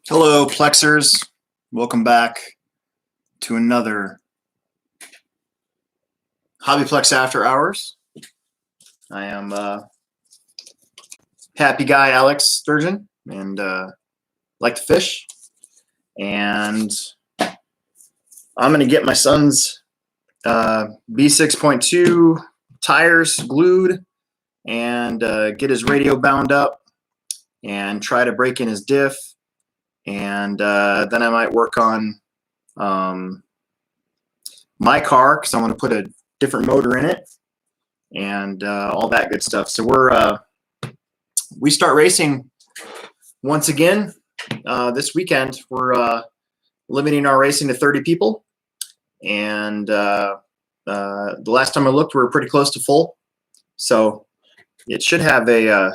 Hello, Plexers. Welcome back to another HobbyPlex After Hours. I am happy guy Alex Sturgeon and like to fish. And I'm going to get my son's B6.2 tires glued and get his radio bound up and try to break in his diff. And then I might work on my car because I want to put a different motor in it and all that good stuff. So we start racing once again this weekend. We're limiting our racing to 30 people. And the last time I looked, we were pretty close to full. So it should have a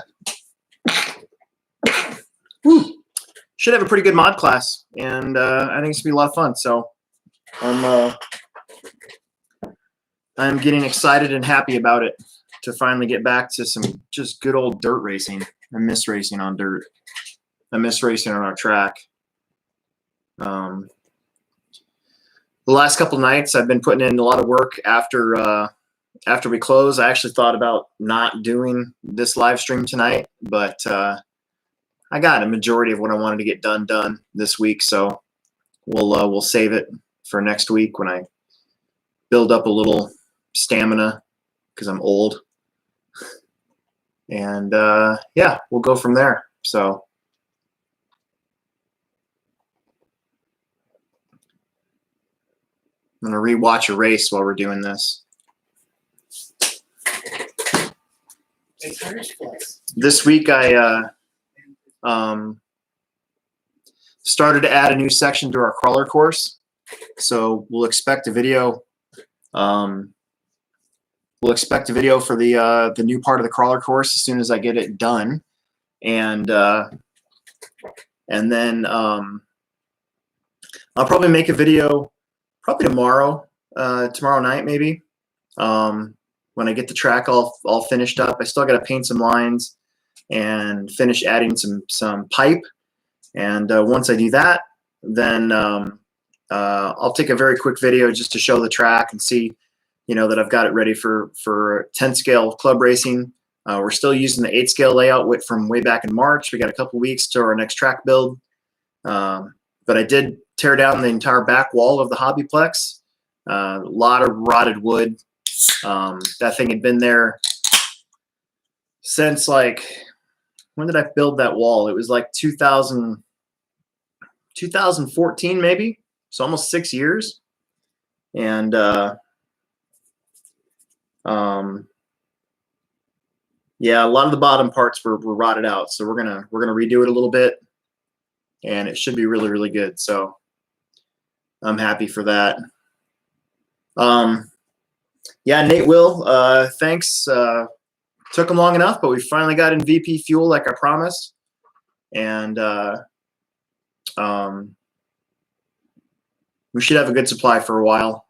should have a pretty good mod class, and I think it's gonna be a lot of fun. So I'm getting excited and happy about it to finally get back to some just good old dirt racing. I miss racing on dirt. I miss racing on our track. The last couple nights I've been putting in a lot of work after we close. I actually thought about not doing this live stream tonight, but I got a majority of what I wanted to get done this week, so we'll save it for next week when I build up a little stamina because I'm old, and yeah, we'll go from there. So I'm gonna rewatch a race while we're doing this. This week I started to add a new section to our crawler course, so we'll expect a video. We'll expect a video for the new part of the crawler course as soon as I get it done, and then I'll probably make a video probably tomorrow night maybe, when I get the track all finished up. I still got to paint some lines and finish adding some pipe, and once I do that, then I'll take a very quick video just to show the track and see, that I've got it ready for 10 scale club racing. We're still using the 8 scale layout from way back in March. We got a couple weeks to our next track build, but I did tear down the entire back wall of the HobbyPlex. A lot of rotted wood. That thing had been there since, like, when did I build that wall? It was like 2014 maybe, so almost 6 years. And yeah, a lot of the bottom parts were rotted out, so we're gonna redo it a little bit, and it should be really, really good. So I'm happy for that. Yeah, Nate Will, thanks. Took them long enough, but we finally got in VP fuel like I promised, and we should have a good supply for a while.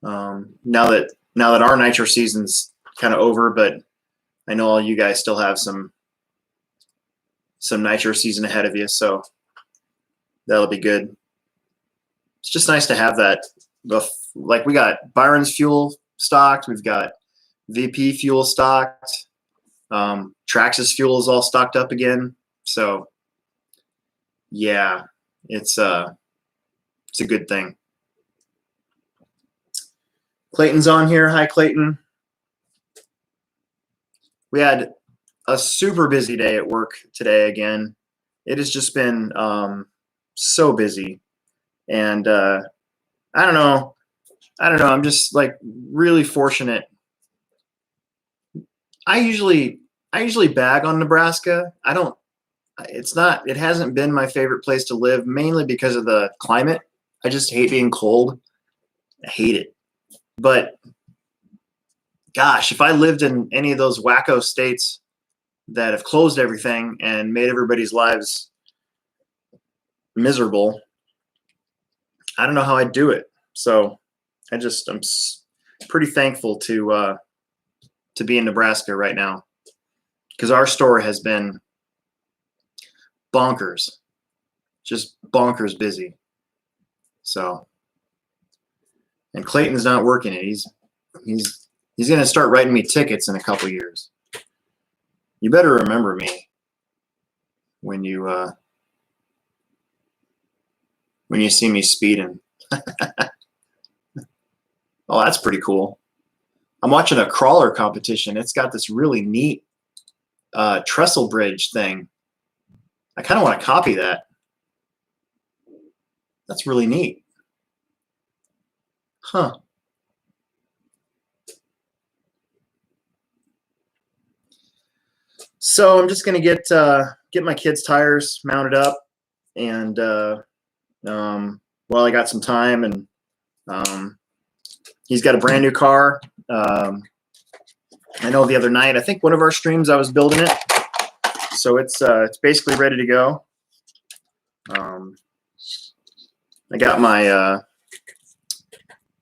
Now that our nitro season's kind of over, but I know all you guys still have some nitro season ahead of you, so that'll be good. It's just nice to have that. Like, we got Byron's fuel stocked, we've got VP fuel stocked, Traxxas fuel is all stocked up again. So yeah, it's a good thing. Clayton's on here. Hi, Clayton. We had a super busy day at work today again. It has just been so busy, and I don't know. I'm just, like, really fortunate. I usually bag on Nebraska. It hasn't been my favorite place to live, mainly because of the climate. I just hate being cold. I hate it. But gosh, if I lived in any of those wacko states that have closed everything and made everybody's lives miserable, I don't know how I'd do it. So I'm pretty thankful to be in Nebraska right now, because our store has been bonkers. just bonkers busy. So, and Clayton's not working it. He's going to start writing me tickets in a couple years. You better remember me when you see me speeding. Oh, that's pretty cool. I'm watching a crawler competition. It's got this really neat trestle bridge thing. I kind of want to copy that. That's really neat. Huh. So I'm just gonna get my kids' tires mounted up, and while I got some time, and he's got a brand new car. I know the other night, I think one of our streams, I was building it, so it's basically ready to go. I got my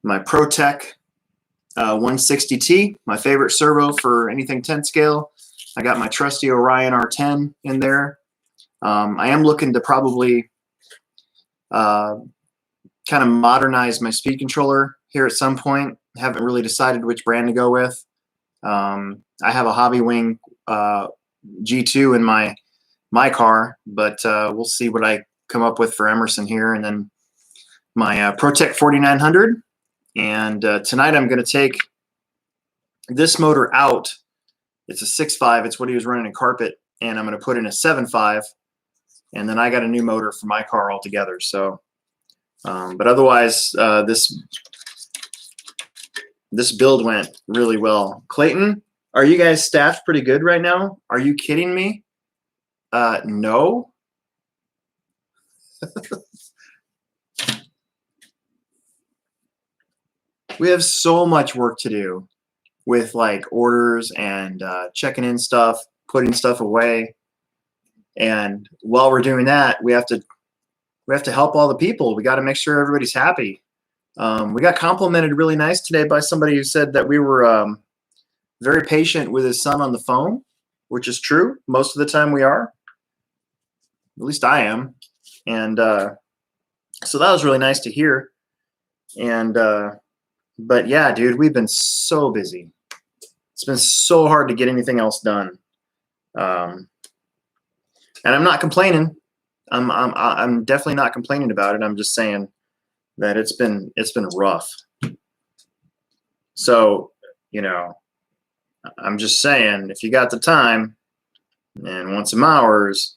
my ProTech 160T, my favorite servo for anything 10 scale. I got my trusty Orion R10 in there. I am looking to probably kind of modernize my speed controller here at some point. I haven't really decided which brand to go with. I have a Hobbywing G2 in my car, but we'll see what I come up with for Emerson here. And then my ProTech 4900. And tonight I'm going to take this motor out. It's a 6.5. It's what he was running in carpet, and I'm going to put in a 7.5. And then I got a new motor for my car altogether. So, but otherwise, this build went really well. Clayton, are you guys staffed pretty good right now? Are you kidding me? No. We have so much work to do with like orders and checking in stuff, putting stuff away. And while we're doing that, we have to help all the people. We got to make sure everybody's happy. We got complimented really nice today by somebody who said that we were very patient with his son on the phone, which is true. Most of the time we are. At least I am. And so that was really nice to hear. And but yeah, dude, we've been so busy. It's been so hard to get anything else done. And I'm not complaining. I'm definitely not complaining about it. I'm just saying that it's been rough. So, you know, I'm just saying, if you got the time and want some hours,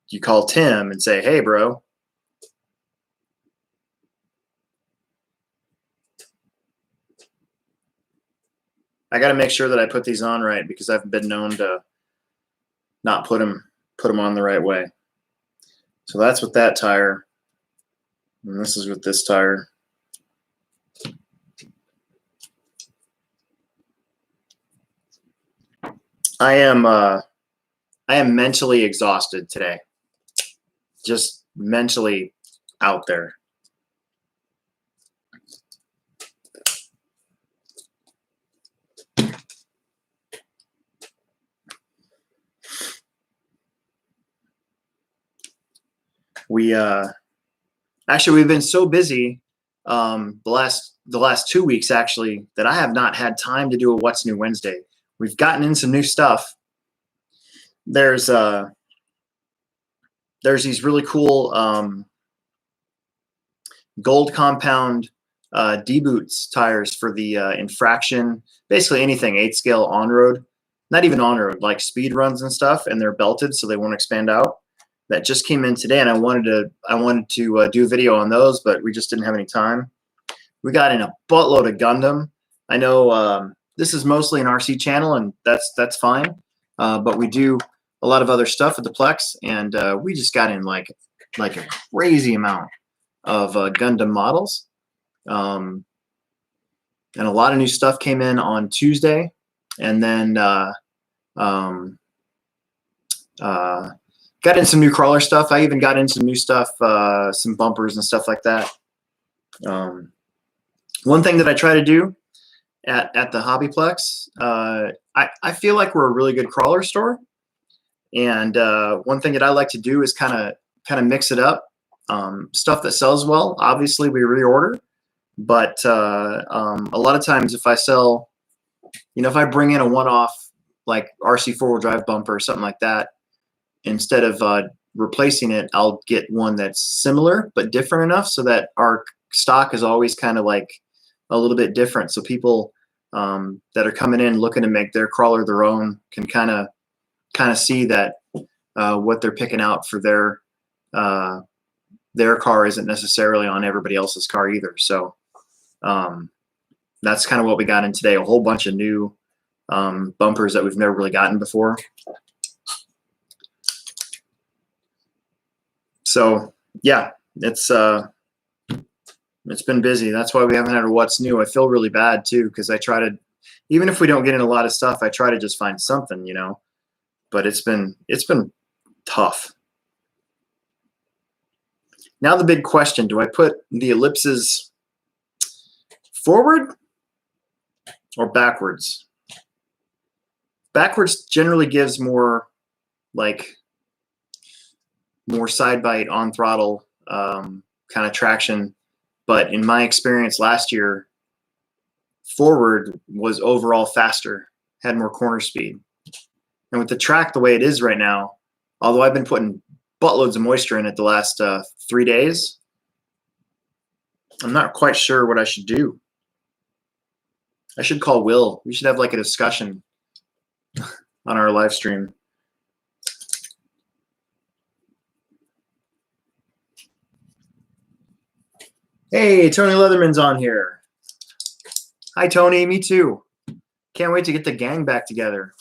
you call Tim and say, hey, bro. I got to make sure that I put these on right, because I've been known to not put them on the right way. So that's with that tire. And this is with this tire. I am mentally exhausted today. Just mentally out there. We actually, we've been so busy the last 2 weeks actually, that I have not had time to do a What's New Wednesday. We've gotten in some new stuff. There's these really cool gold compound D-boots tires for the infraction, basically anything 8 scale on road, not even on road, like speed runs and stuff, and they're belted so they won't expand out. That just came in today, and I wanted to do a video on those, but we just didn't have any time. We got in a buttload of Gundam. I know this is mostly an RC channel, and that's fine, but we do a lot of other stuff at the Plex, and we just got in like a crazy amount of Gundam models, and a lot of new stuff came in on Tuesday, and then got in some new crawler stuff. I even got in some new stuff, some bumpers and stuff like that. One thing that I try to do at the HobbyPlex, I feel like we're a really good crawler store. And one thing that I like to do is kind of kind of mix it up. Stuff that sells well, obviously we reorder, but a lot of times if I sell, if I bring in a one-off like RC four-wheel drive bumper or something like that, instead of replacing it, I'll get one that's similar but different enough so that our stock is always kind of like a little bit different. So people that are coming in looking to make their crawler their own can kind of see that what they're picking out for their car isn't necessarily on everybody else's car either. So that's kind of what we got in today, a whole bunch of new bumpers that we've never really gotten before. So yeah, it's been busy. That's why we haven't had a what's new. I feel really bad too, because I try to, even if we don't get in a lot of stuff, I try to just find something, but it's been tough. Now the big question, do I put the ellipses forward or backwards? Backwards generally gives more side bite on throttle kind of traction. But in my experience last year, forward was overall faster, had more corner speed. And with the track the way it is right now, although I've been putting buttloads of moisture in it the last 3 days, I'm not quite sure what I should do. I should call Will. We should have like a discussion on our live stream. Hey, Tony Leatherman's on here. Hi, Tony. Me too. Can't wait to get the gang back together.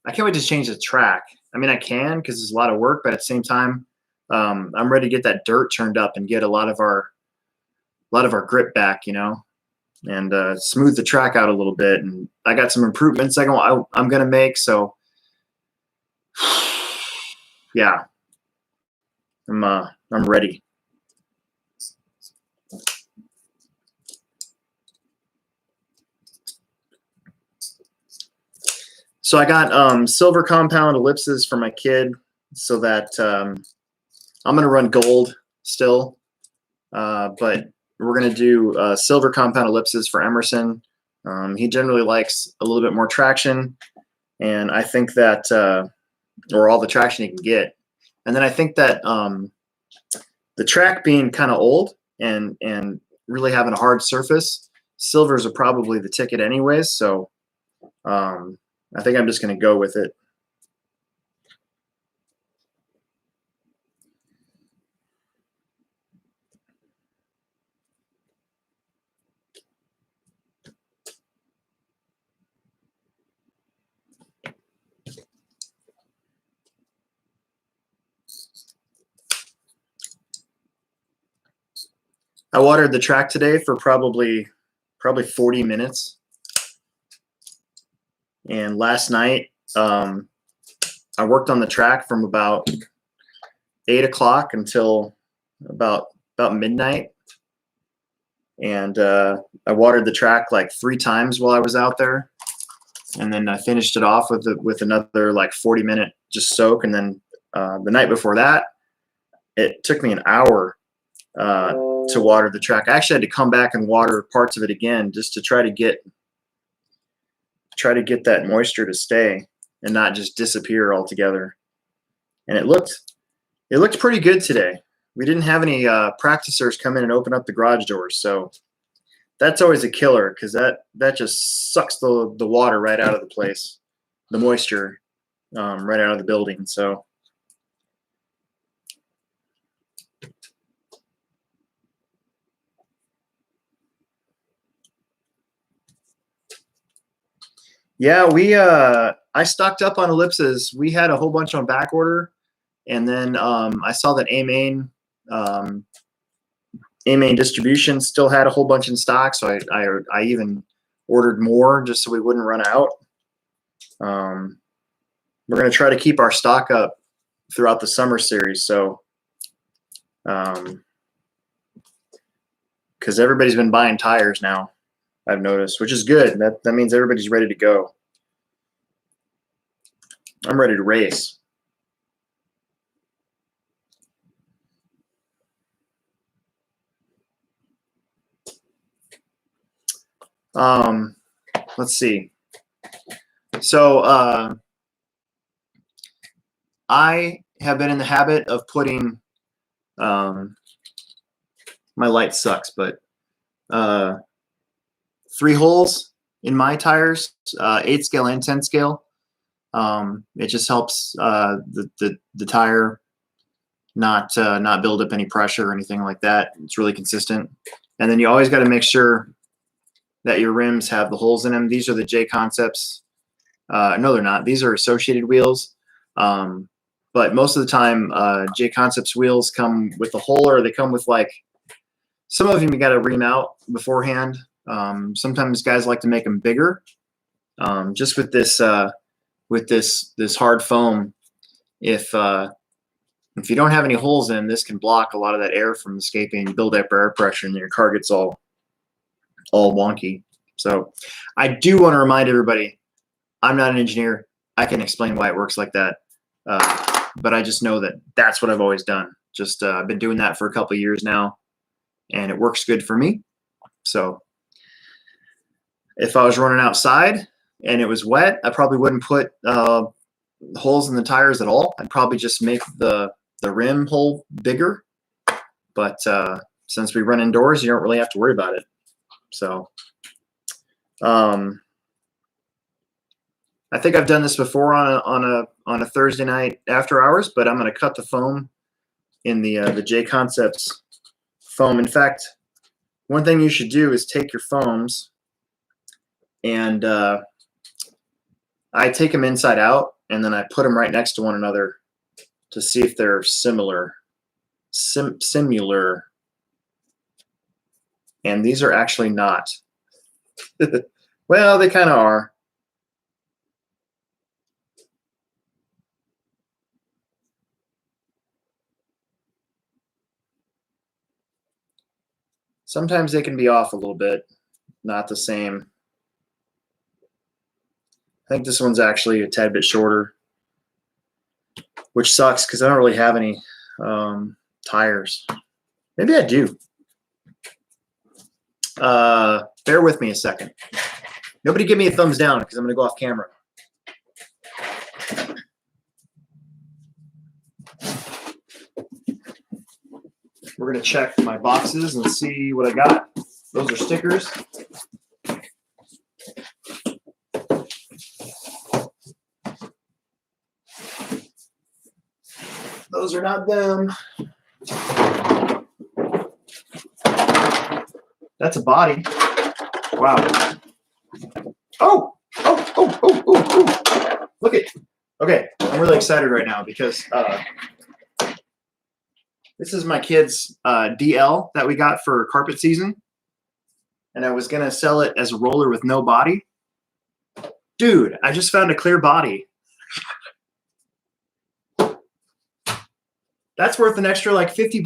I can't wait to change the track. I mean, I can because it's a lot of work, but at the same time, I'm ready to get that dirt turned up and get a lot of our grip back, and smooth the track out a little bit. And I got some improvements I'm going to make. So yeah, I'm ready. So I got silver compound ellipses for my kid so that I'm going to run gold still, but we're going to do silver compound ellipses for Emerson. He generally likes a little bit more traction, and I think that, or all the traction he can get. And then I think that the track being kind of old and really having a hard surface, silvers are probably the ticket anyways. So I think I'm just going to go with it. I watered the track today for probably 40 minutes. And last night, I worked on the track from about 8 o'clock until about midnight. And I watered the track like 3 times while I was out there. And then I finished it off with another like 40-minute just soak. And then the night before that, it took me an hour to water the track. I actually had to come back and water parts of it again just to try to get that moisture to stay and not just disappear altogether. And it looked pretty good today. We didn't have any practicers come in and open up the garage doors, so that's always a killer because that just sucks the water right out of the place, the moisture right out of the building. So yeah, I stocked up on ellipses. We had a whole bunch on back order, and then I saw that A-Main distribution still had a whole bunch in stock, so I even ordered more just so we wouldn't run out. We're going to try to keep our stock up throughout the summer series, so because everybody's been buying tires now, I've noticed, which is good. That means everybody's ready to go. I'm ready to race. Let's see. So I have been in the habit of putting, my light sucks, but 3 holes in my tires, 8 scale and 10 scale. It just helps the tire not build up any pressure or anything like that. It's really consistent. And then you always got to make sure that your rims have the holes in them. These are the J Concepts. No, they're not. These are associated wheels. But most of the time, J Concepts wheels come with a hole, or they come with, like, some of them you got to ream out beforehand. Sometimes guys like to make them bigger. Just with this hard foam, if you don't have any holes in, this can block a lot of that air from escaping, build up air pressure, and your car gets all wonky. So I do want to remind everybody, I'm not an engineer. I can explain why it works like that. But I just know that that's what I've always done. Just I've been doing that for a couple of years now, and it works good for me. So if I was running outside and it was wet, I probably wouldn't put holes in the tires at all. I'd probably just make the rim hole bigger. But since we run indoors, you don't really have to worry about it. So I think I've done this before on a Thursday night after hours, but I'm going to cut the foam in the J Concepts foam. In fact, one thing you should do is take your foams, and I take them inside out, and then I put them right next to one another to see if they're similar. And these are actually not. Well, they kind of are. Sometimes they can be off a little bit, not the same. I think this one's actually a tad bit shorter, which sucks because I don't really have any tires. Maybe I do. Bear with me a second. Nobody give me a thumbs down because I'm going to go off camera. We're going to check my boxes and see what I got. Those are stickers. Those are not them. That's a body. Wow. Oh. Look at. Okay, I'm really excited right now because this is my kid's DL that we got for carpet season. And I was going to sell it as a roller with no body. Dude, I just found a clear body. That's worth an extra like $50.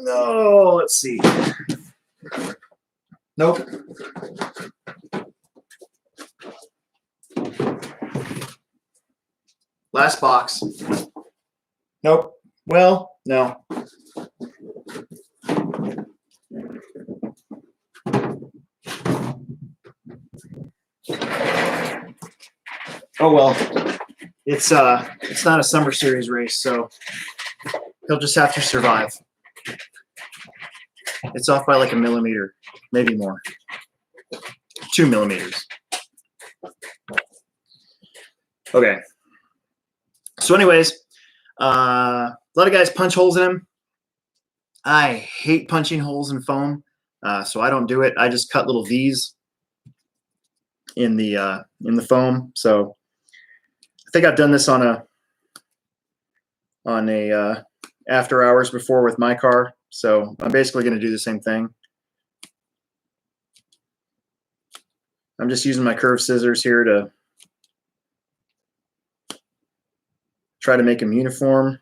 No, let's see. Nope. Last box. Nope. Well, no. Oh well. It's not a summer series race, so he'll just have to survive. It's off by like a millimeter, maybe more. 2 millimeters. Okay. So anyways, a lot of guys punch holes in them. I hate punching holes in foam, so I don't do it. I just cut little V's in the foam. So I think I've done this on a after hours before with my car. So I'm basically going to do the same thing. I'm just using my curved scissors here to try to make them uniform.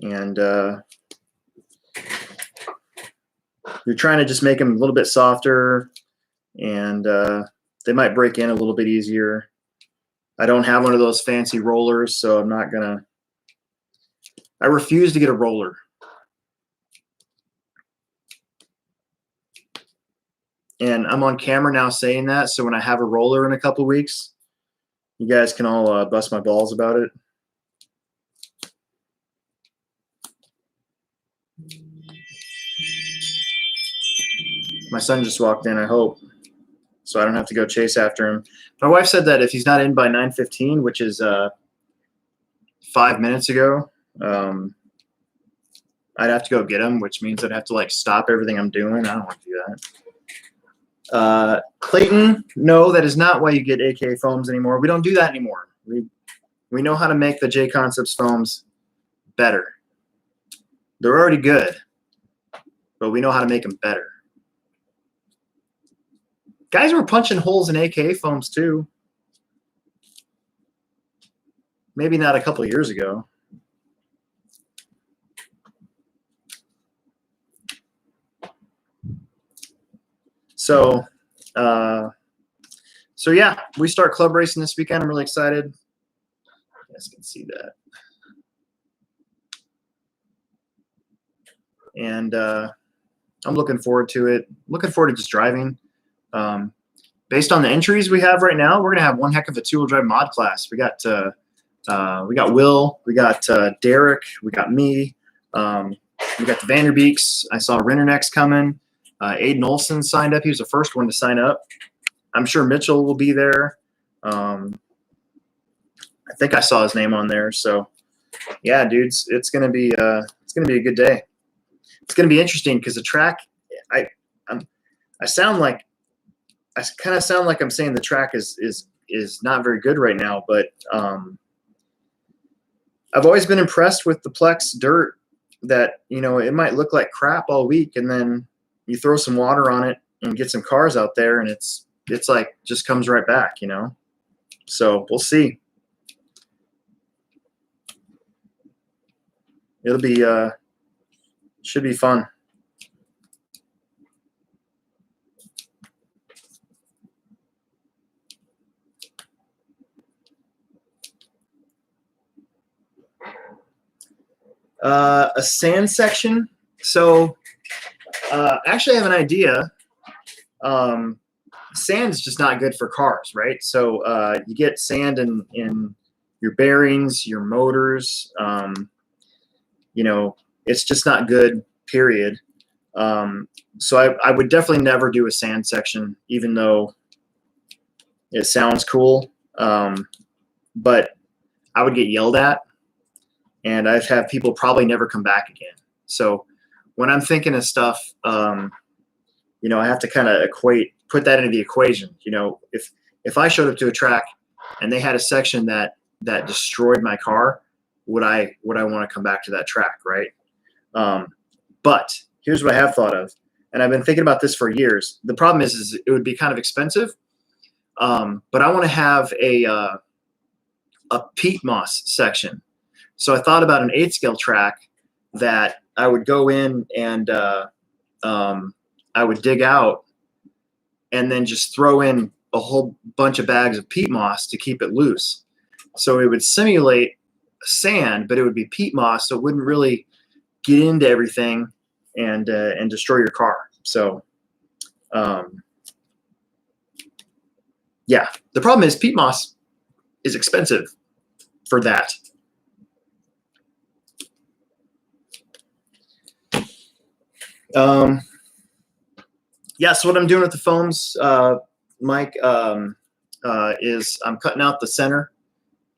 And you're trying to just make them a little bit softer, and they might break in a little bit easier. I don't have one of those fancy rollers, so I'm not gonna. I refuse to get a roller. And I'm on camera now saying that, so when I have a roller in a couple weeks, you guys can all bust my balls about it. My son just walked in, I hope, so I don't have to go chase after him. My wife said that if he's not in by 9:15, which is 5 minutes ago, I'd have to go get him, which means I'd have to like stop everything I'm doing. I don't want to do that. Clayton, no, that is not why you get AKA foams anymore. We don't do that anymore. We know how to make the J Concepts foams better. They're already good, but we know how to make them better. Guys were punching holes in AKA foams too. Maybe not a couple of years ago. So yeah, we start club racing this weekend. I'm really excited. You guys can see that. And I'm looking forward to it. Looking forward to just driving. Based on the entries we have right now, we're gonna have one heck of a two-wheel drive mod class. We got Will, we got Derek, we got me, we got the Vanderbeeks. I saw Rennerneck's coming. Aiden Olson signed up. He was the first one to sign up. I'm sure Mitchell will be there. I think I saw his name on there. So yeah, dudes, it's gonna be a good day. It's gonna be interesting because the track. I kind of sound like I'm saying the track is not very good right now, but I've always been impressed with the Plex dirt. That, you know, it might look like crap all week, and then you throw some water on it and get some cars out there, and it's like just comes right back, you know. So we'll see. It'll be should be fun. A sand section. So actually I have an idea. Sand's just not good for cars, right? So you get sand in your bearings, your motors. You know, it's just not good, period. So I would definitely never do a sand section, even though it sounds cool. But I would get yelled at, and I'd have people probably never come back again. So when I'm thinking of stuff, you know, I have to kind of put that into the equation. You know, if I showed up to a track and they had a section that destroyed my car, would I want to come back to that track, right? But here's what I have thought of, and I've been thinking about this for years. The problem is it would be kind of expensive, but I want to have a peat moss section. So I thought about an 8 scale track that I would go in and I would dig out and then just throw in a whole bunch of bags of peat moss to keep it loose. So it would simulate sand, but it would be peat moss, so it wouldn't really get into everything and destroy your car. So yeah, the problem is peat moss is expensive for that. Yeah, so what I'm doing with the foams, Mike, is I'm cutting out the center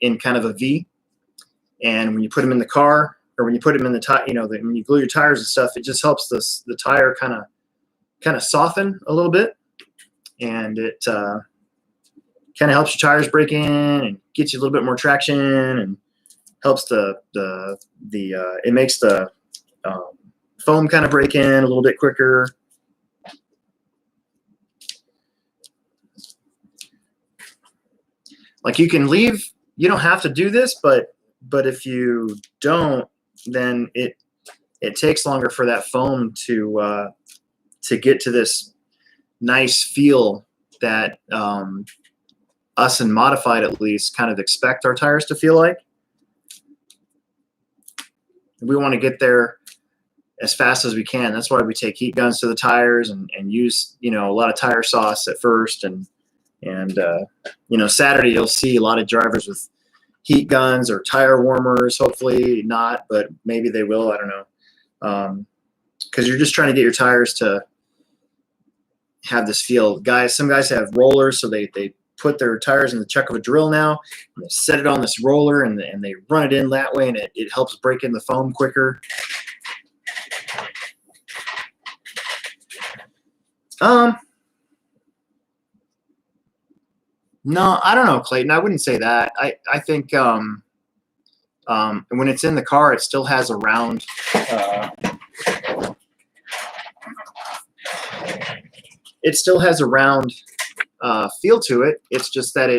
in kind of a V, and when you put them in the car, or when you put them in the tire, you know, when you glue your tires and stuff, it just helps the tire kind of soften a little bit, and it kind of helps your tires break in and gets you a little bit more traction, and helps it makes the foam kind of break in a little bit quicker. Like you can leave, you don't have to do this, but if you don't, then it takes longer for that foam to to get to this nice feel that us in modified at least kind of expect our tires to feel like. We want to get there as fast as we can. That's why we take heat guns to the tires and use, you know, a lot of tire sauce at first. And you know, Saturday you'll see a lot of drivers with heat guns or tire warmers. Hopefully not, but maybe they will. I don't know. Because you're just trying to get your tires to have this feel. Some guys have rollers, so they put their tires in the chuck of a drill now, and they set it on this roller, and they run it in that way, and it helps break in the foam quicker. No, I don't know, Clayton. I wouldn't say that. I think when it's in the car, it still has a round. It still has a round feel to it. It's just that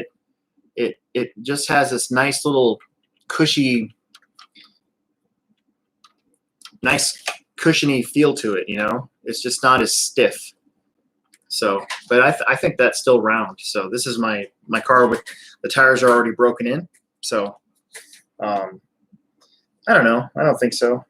it just has this nice little cushy, cushiony feel to it. You know, it's just not as stiff. So, but I think that's still round. So this is my car with the tires are already broken in. So I don't know. I don't think so.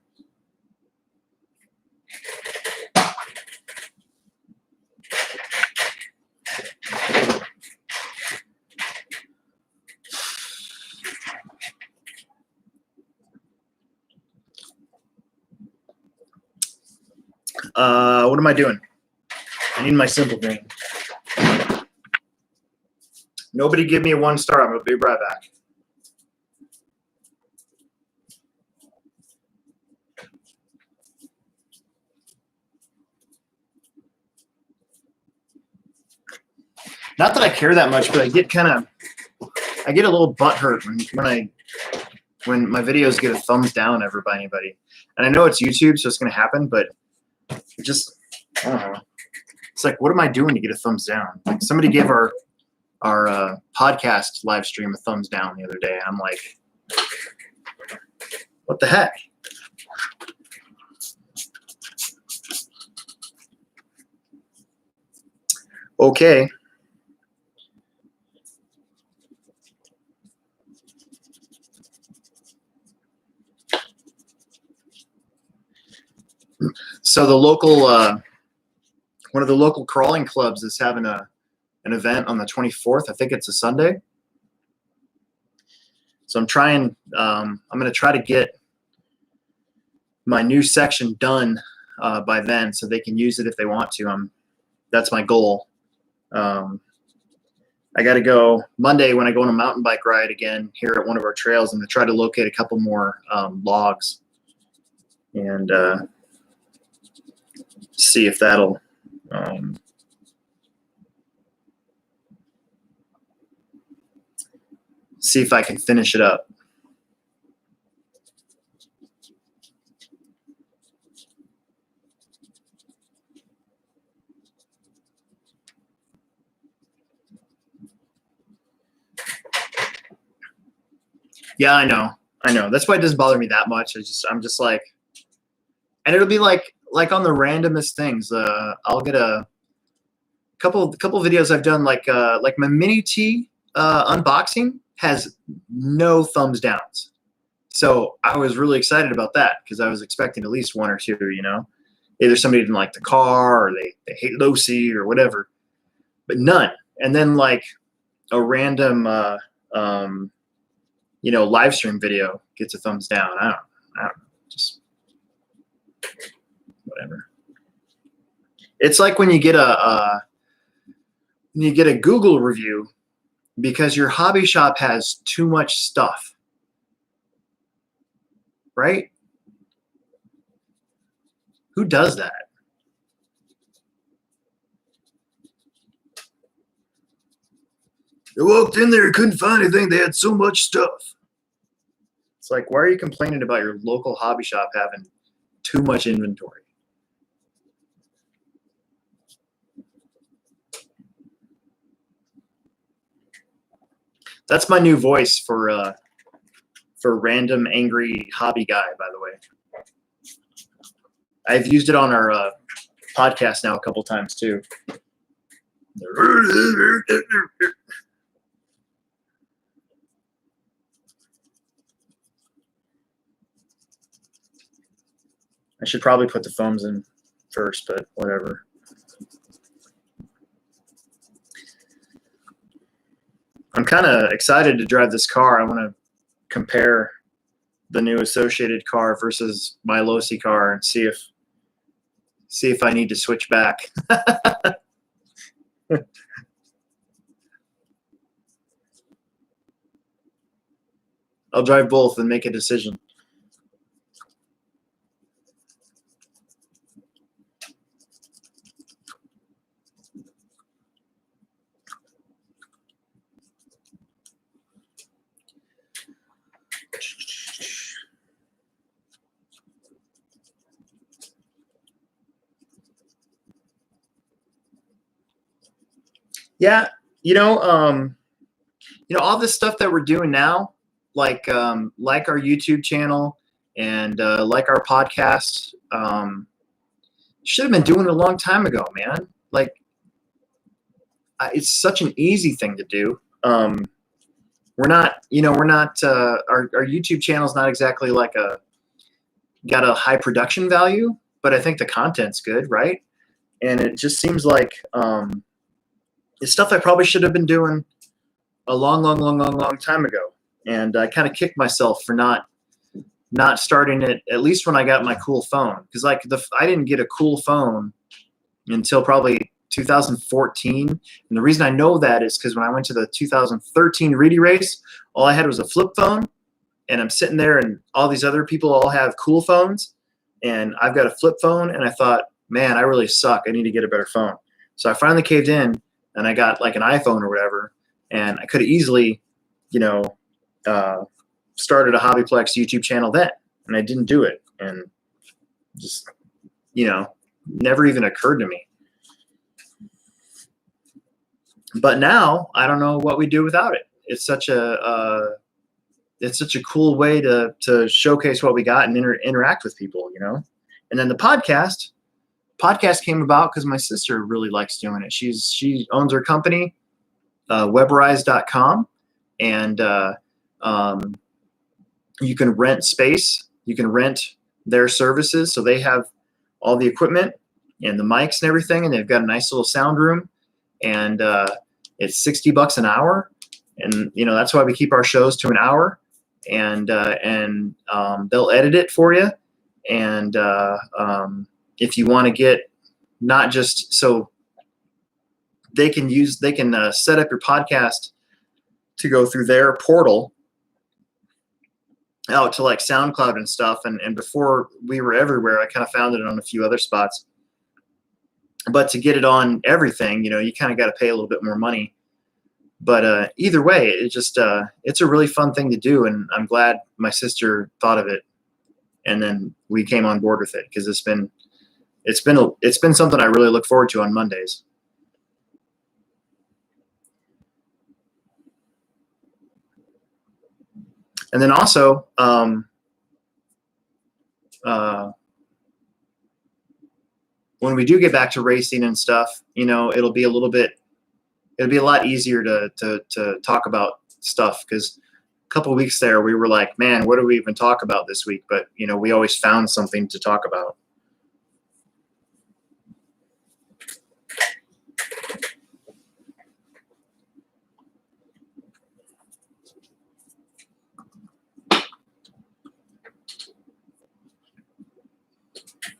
What am I doing? I need my simple green. Nobody give me a 1 star. I'm going to be right back. Not that I care that much, but I get a little butthurt when my videos get a thumbs down ever by anybody. And I know it's YouTube, so it's going to happen, but it just, I don't know. It's like, what am I doing to get a thumbs down? Like somebody gave our podcast live stream a thumbs down the other day. I'm like, what the heck? Okay. So the local, one of the local crawling clubs is having an event on the 24th. I think it's a Sunday. So I'm going to try to get my new section done by then so they can use it if they want to. That's my goal. I got to go Monday when I go on a mountain bike ride again here at one of our trails. I'm going to try to locate a couple more logs and see if that'll see if I can finish it up. Yeah, I know. That's why it doesn't bother me that much. I'm just like, and it'll be like on the randomest things. I'll get a couple videos I've done, like my mini T unboxing has no thumbs downs. So I was really excited about that because I was expecting at least 1 or 2, you know, either somebody didn't like the car or they hate Losi or whatever, but none. And then like a random, you know, live stream video gets a thumbs down. I don't know, just whatever. It's like when you get a Google review because your hobby shop has too much stuff, right? Who does that? I walked in there, couldn't find anything. They had so much stuff. It's like, why are you complaining about your local hobby shop having too much inventory? That's my new voice for random angry hobby guy, by the way. I've used it on our podcast now a couple times too. I should probably put the foams in first, but whatever. I'm kind of excited to drive this car. I want to compare the new Associated car versus my Losi car and see if I need to switch back. I'll drive both and make a decision. Yeah, all this stuff that we're doing now, like our YouTube channel and like our podcast, should have been doing it a long time ago, man. Like, it's such an easy thing to do. Our YouTube channel is not exactly like got a high production value, but I think the content's good, right? And it just seems like it's stuff I probably should have been doing a long time ago. And I kind of kicked myself for not starting it, at least when I got my cool phone. Because I didn't get a cool phone until probably 2014. And the reason I know that is because when I went to the 2013 Reedy race, all I had was a flip phone. And I'm sitting there and all these other people all have cool phones. And I've got a flip phone. And I thought, man, I really suck. I need to get a better phone. So I finally caved in and I got like an iPhone or whatever. And I could have easily, started a HobbyPlex YouTube channel then. And I didn't do it. And just, never even occurred to me. But now I don't know what we do without it. It's such a cool way to showcase what we got and interact with people, And then the podcast came about because my sister really likes doing it. She owns her company, webrise.com, and you can rent space. You can rent their services. So they have all the equipment and the mics and everything, and they've got a nice little sound room, and it's $60 an hour. And, that's why we keep our shows to an hour, and they'll edit it for you. And if you want to get not just so they can set up your podcast to go through their portal out to like SoundCloud and stuff. And before we were everywhere, I kind of found it on a few other spots. But to get it on everything, you kind of got to pay a little bit more money. But either way, it's a really fun thing to do, and I'm glad my sister thought of it, and then we came on board with it because it's been something I really look forward to on Mondays. And then also, when we do get back to racing and stuff, it'll be a lot easier to talk about stuff, because a couple of weeks there we were like, man, what do we even talk about this week? But we always found something to talk about.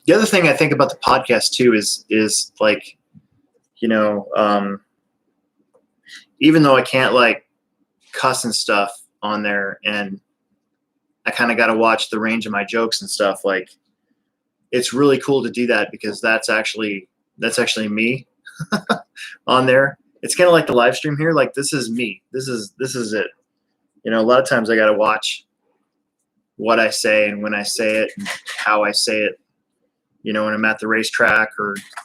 The other thing I think about the podcast too is like, even though I can't like cuss and stuff on there, and I kind of got to watch the range of my jokes and stuff, like it's really cool to do that because that's actually me on there. It's kind of like the live stream here. Like, this is me. This is it. A lot of times I got to watch what I say and when I say it and how I say it. When I'm at the racetrack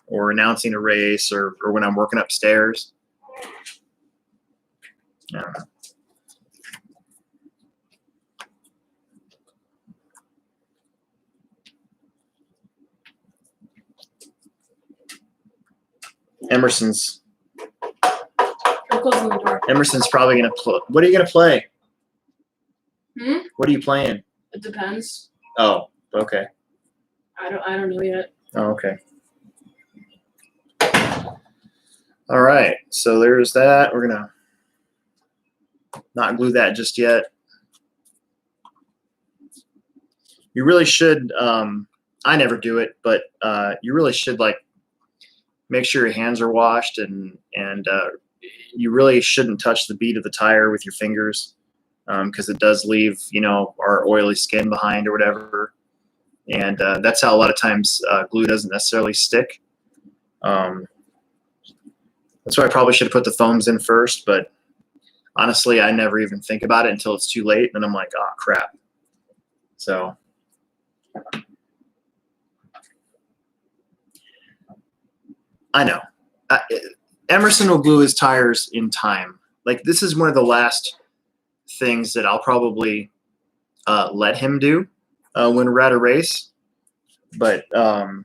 or announcing a race or when I'm working upstairs. Yeah. Emerson's I'm closing the door. Emerson's probably gonna play. What are you gonna play? Hmm? What are you playing? It depends. Oh, okay. I don't know yet. Oh, okay. All right. So there's that. We're gonna not glue that just yet. You really should. I never do it, but you really should like make sure your hands are washed, and you really shouldn't touch the bead of the tire with your fingers, because it does leave, you know, our oily skin behind or whatever, and that's how a lot of times glue doesn't necessarily stick. That's why I probably should have put the foams in first, but honestly, I never even think about it until it's too late, and I'm like, oh crap. So I know. Emerson will glue his tires in time. Like, this is one of the last things that I'll probably let him do when we're at a race. But I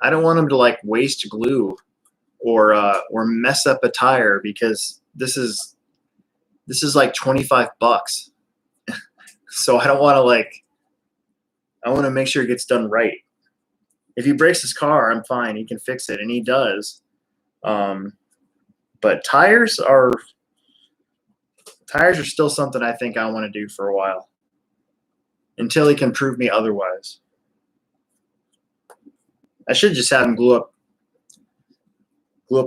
don't want him to like waste glue or mess up a tire, because this is like $25. So I don't want to I want to make sure it gets done right. If he breaks his car, I'm fine. He can fix it, and he does. But tires are still something I think I want to do for a while, until he can prove me otherwise. I should just have him glue up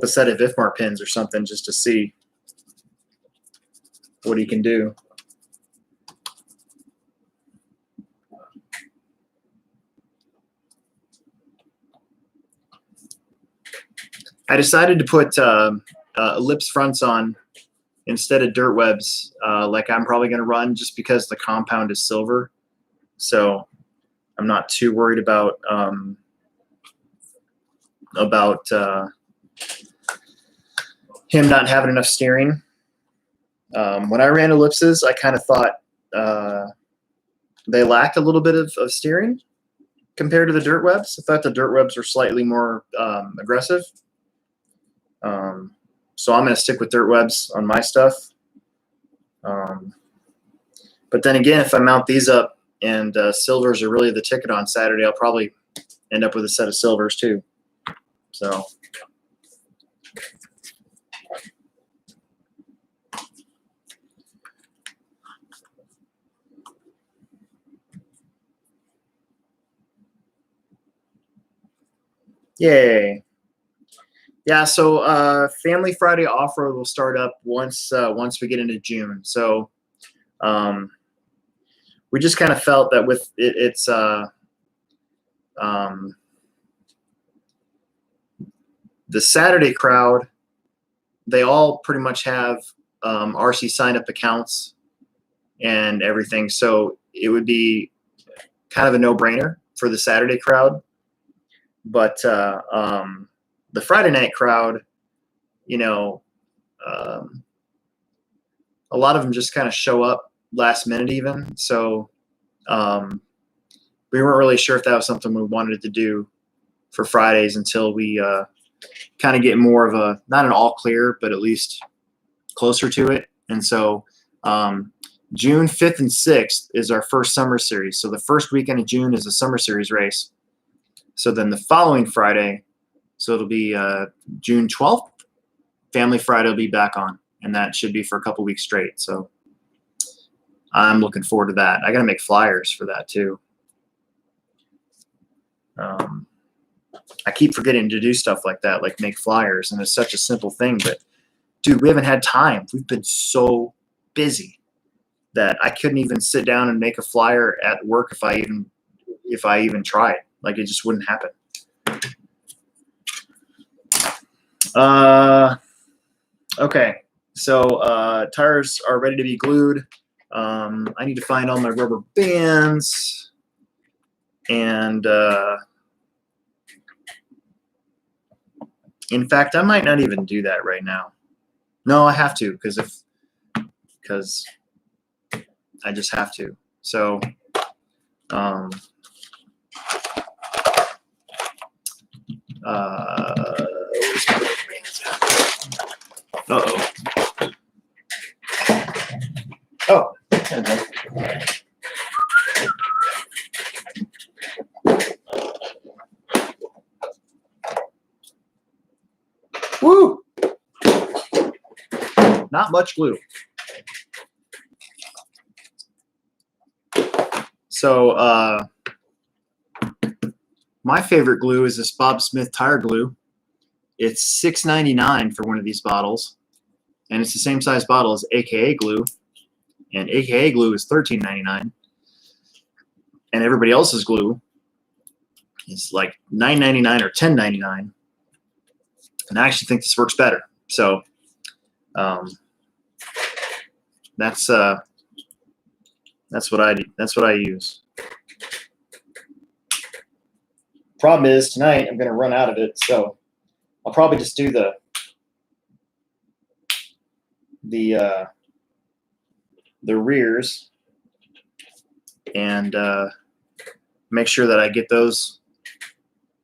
a set of Ifmar pins or something, just to see what he can do. I decided to put ellipse fronts on instead of dirt webs, like I'm probably going to run, just because the compound is silver. So I'm not too worried about him not having enough steering. When I ran ellipses, I kind of thought they lacked a little bit of steering compared to the dirt webs. I thought the dirt webs were slightly more aggressive. So I'm going to stick with dirt webs on my stuff. But then again, if I mount these up and silvers are really the ticket on Saturday, I'll probably end up with a set of silvers too. So yay. Yeah, so Family Friday off-road will start up once we get into June. So we just kind of felt that with it's the Saturday crowd, they all pretty much have RC sign-up accounts and everything. So it would be kind of a no-brainer for the Saturday crowd. But the Friday night crowd, you know, a lot of them just kind of show up last minute even. So we weren't really sure if that was something we wanted to do for Fridays until we kind of get more of a, not an all clear, but at least closer to it. And so June 5th and 6th is our first summer series. So the first weekend of June is a summer series race. So then the following Friday, so it'll be June 12th, Family Friday will be back on, and that should be for a couple weeks straight. So I'm looking forward to that. I got to make flyers for that too. I keep forgetting to do stuff like that, like make flyers, and it's such a simple thing, but dude, we haven't had time. We've been so busy that I couldn't even sit down and make a flyer at work if I even tried. Like, it just wouldn't happen. Okay, so tires are ready to be glued. I need to find all my rubber bands, and in fact, I might not even do that right now. No, I have to, because I just have to. So Uh-oh. Oh. Woo! Not much glue. So my favorite glue is this Bob Smith tire glue. It's $6.99 for one of these bottles, and it's the same size bottle as AKA glue, and AKA glue is $13.99, and everybody else's glue is like $9.99 or $10.99. And I actually think this works better. So that's what I use. Problem is tonight I'm going to run out of it, so I'll probably just do the rears and make sure that I get those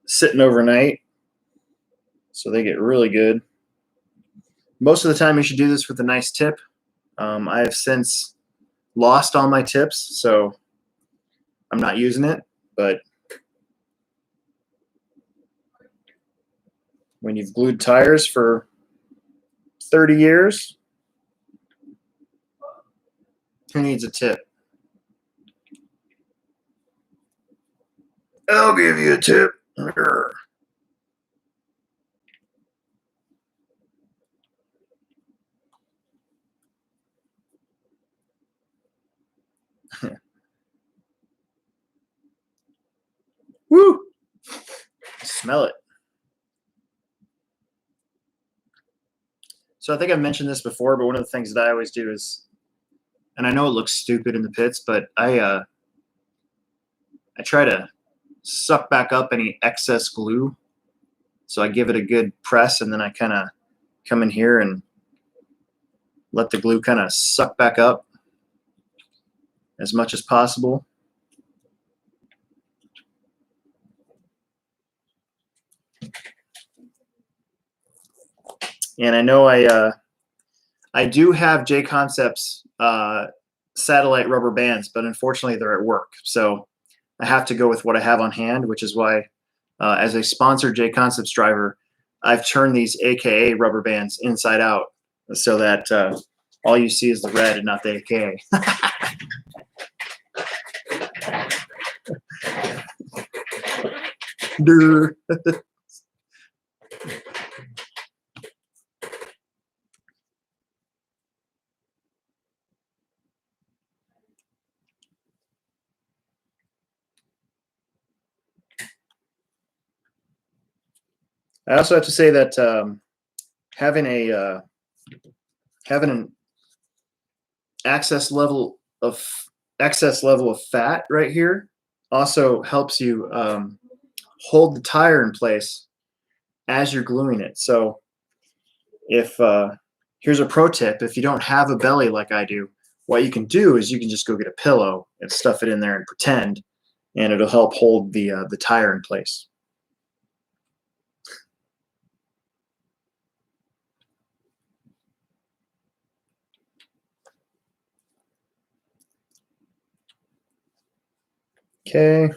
sitting overnight so they get really good. Most of the time you should do this with a nice tip. I have since lost all my tips, so I'm not using it, but when you've glued tires for 30 years, who needs a tip? I'll give you a tip. Woo! Smell it. So I think I've mentioned this before, but one of the things that I always do is, and I know it looks stupid in the pits, but I try to suck back up any excess glue. So I give it a good press, and then I kind of come in here and let the glue kind of suck back up as much as possible. And I know I do have J Concepts satellite rubber bands, but unfortunately they're at work. So I have to go with what I have on hand, which is why as a sponsored J Concepts driver, I've turned these AKA rubber bands inside out so that all you see is the red and not the AKA. I also have to say that having an excess level of fat right here also helps you hold the tire in place as you're gluing it. So if here's a pro tip: if you don't have a belly like I do, what you can do is you can just go get a pillow and stuff it in there and pretend, and it'll help hold the tire in place. Okay.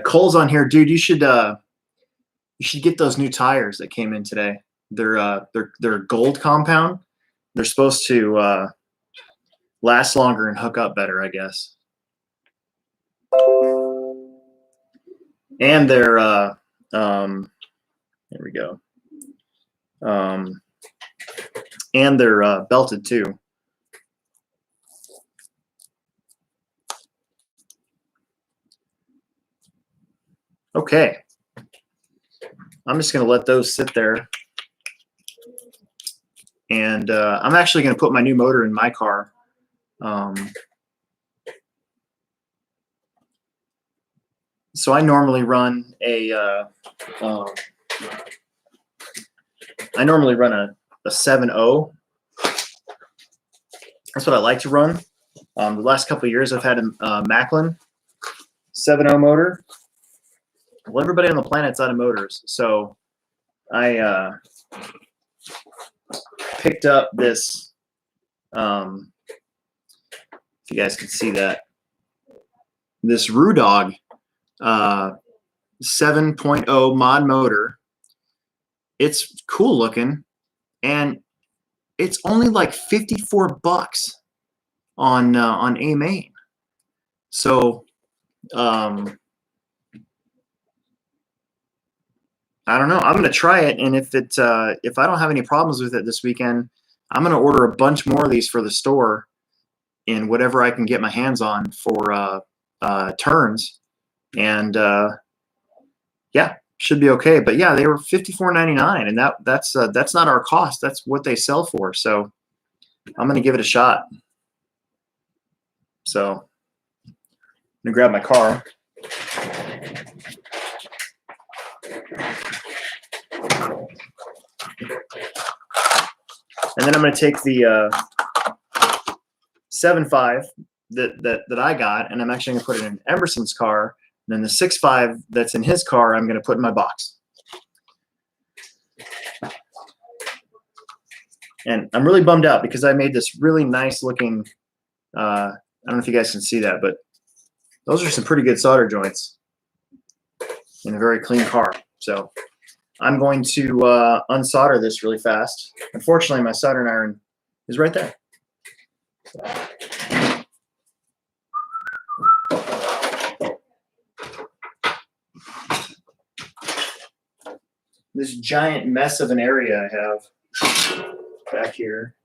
Cole's on here, dude. You should get those new tires that came in today. They're gold compound. They're supposed to last longer and hook up better, I guess. And they're there we go. And they're belted too. Okay. I'm just going to let those sit there. And I'm actually going to put my new motor in my car. So I normally run a I normally run a 7.0. That's what I like to run. The last couple of years I've had a Macklin 7.0 motor. Well, everybody on the planet's out of motors, so I picked up this, if you guys can see that, this Rudog 7.0 mod motor. It's cool looking, and it's only like 54 bucks on AMain. So I don't know. I'm gonna try it, and if I don't have any problems with it this weekend, I'm gonna order a bunch more of these for the store, in whatever I can get my hands on for turns, and yeah, should be okay. But yeah, they were $54.99, and that's not our cost. That's what they sell for. So I'm gonna give it a shot. So I'm gonna grab my car. And then I'm going to take the 7.5 that I got, and I'm actually going to put it in Emerson's car. And then the 6.5 that's in his car, I'm going to put in my box. And I'm really bummed out because I made this really nice looking, I don't know if you guys can see that, but those are some pretty good solder joints in a very clean car. So I'm going to unsolder this really fast. Unfortunately, my soldering iron is right there. This giant mess of an area I have back here.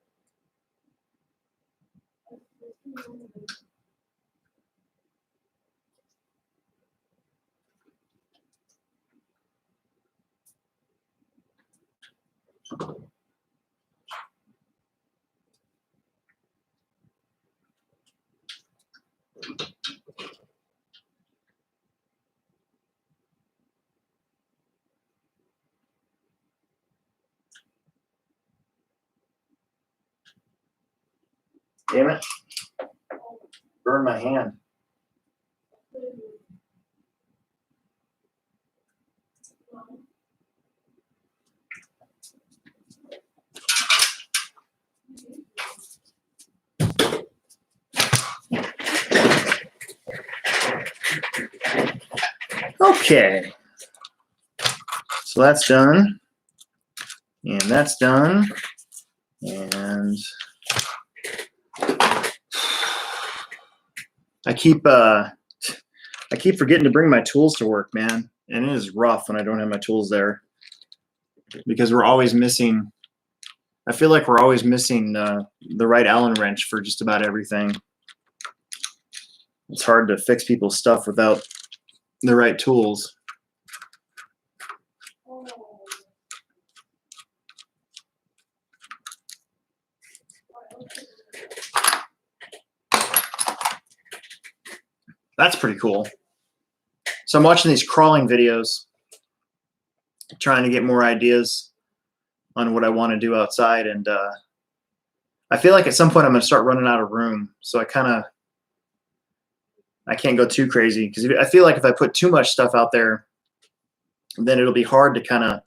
Damn it. Burn my hand. Okay. So that's done. And that's done. And I keep forgetting to bring my tools to work, man. And it is rough when I don't have my tools there, because we're always missing. I feel like we're always missing the right Allen wrench for just about everything. It's hard to fix people's stuff without the right tools. That's pretty cool. So I'm watching these crawling videos, trying to get more ideas on what I want to do outside. And I feel like at some point I'm going to start running out of room. So I can't go too crazy, because I feel like if I put too much stuff out there, then it'll be hard to kind of,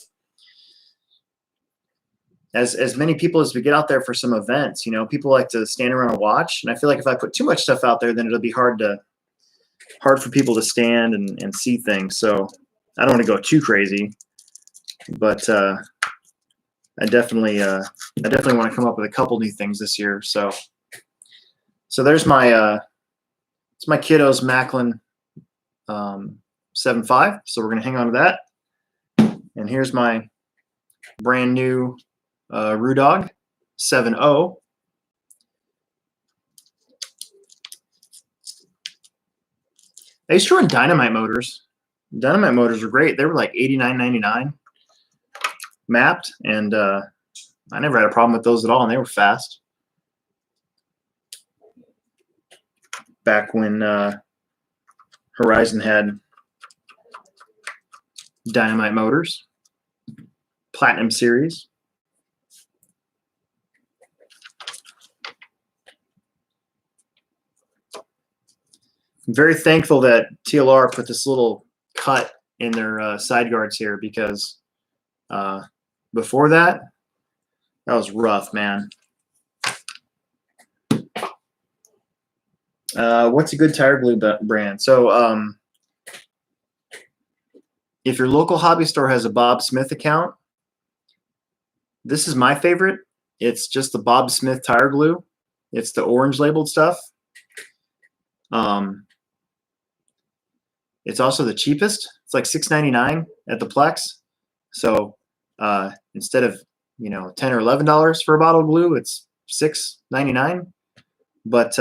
as many people as we get out there for some events, you know, people like to stand around and watch. And I feel like if I put too much stuff out there, then it'll be hard for people to stand and see things. So I don't want to go too crazy, but I definitely want to come up with a couple new things this year. So there's my it's my kiddo's Macklin 7.5. So we're gonna hang on to that. And here's my brand new Rudog 7.0. I used to run dynamite motors. Dynamite motors were great. They were like $89.99 mapped, and I never had a problem with those at all, and they were fast. Back when Horizon had dynamite motors, Platinum Series. I'm very thankful that TLR put this little cut in their side guards here, because Before that was rough, man. What's a good tire glue brand? So if your local hobby store has a Bob Smith account, this is my favorite. It's just the Bob Smith tire glue. It's the orange labeled stuff. It's also the cheapest. It's like $6.99 at the Plex. So instead of $10 or $11 for a bottle of glue, it's $6.99. But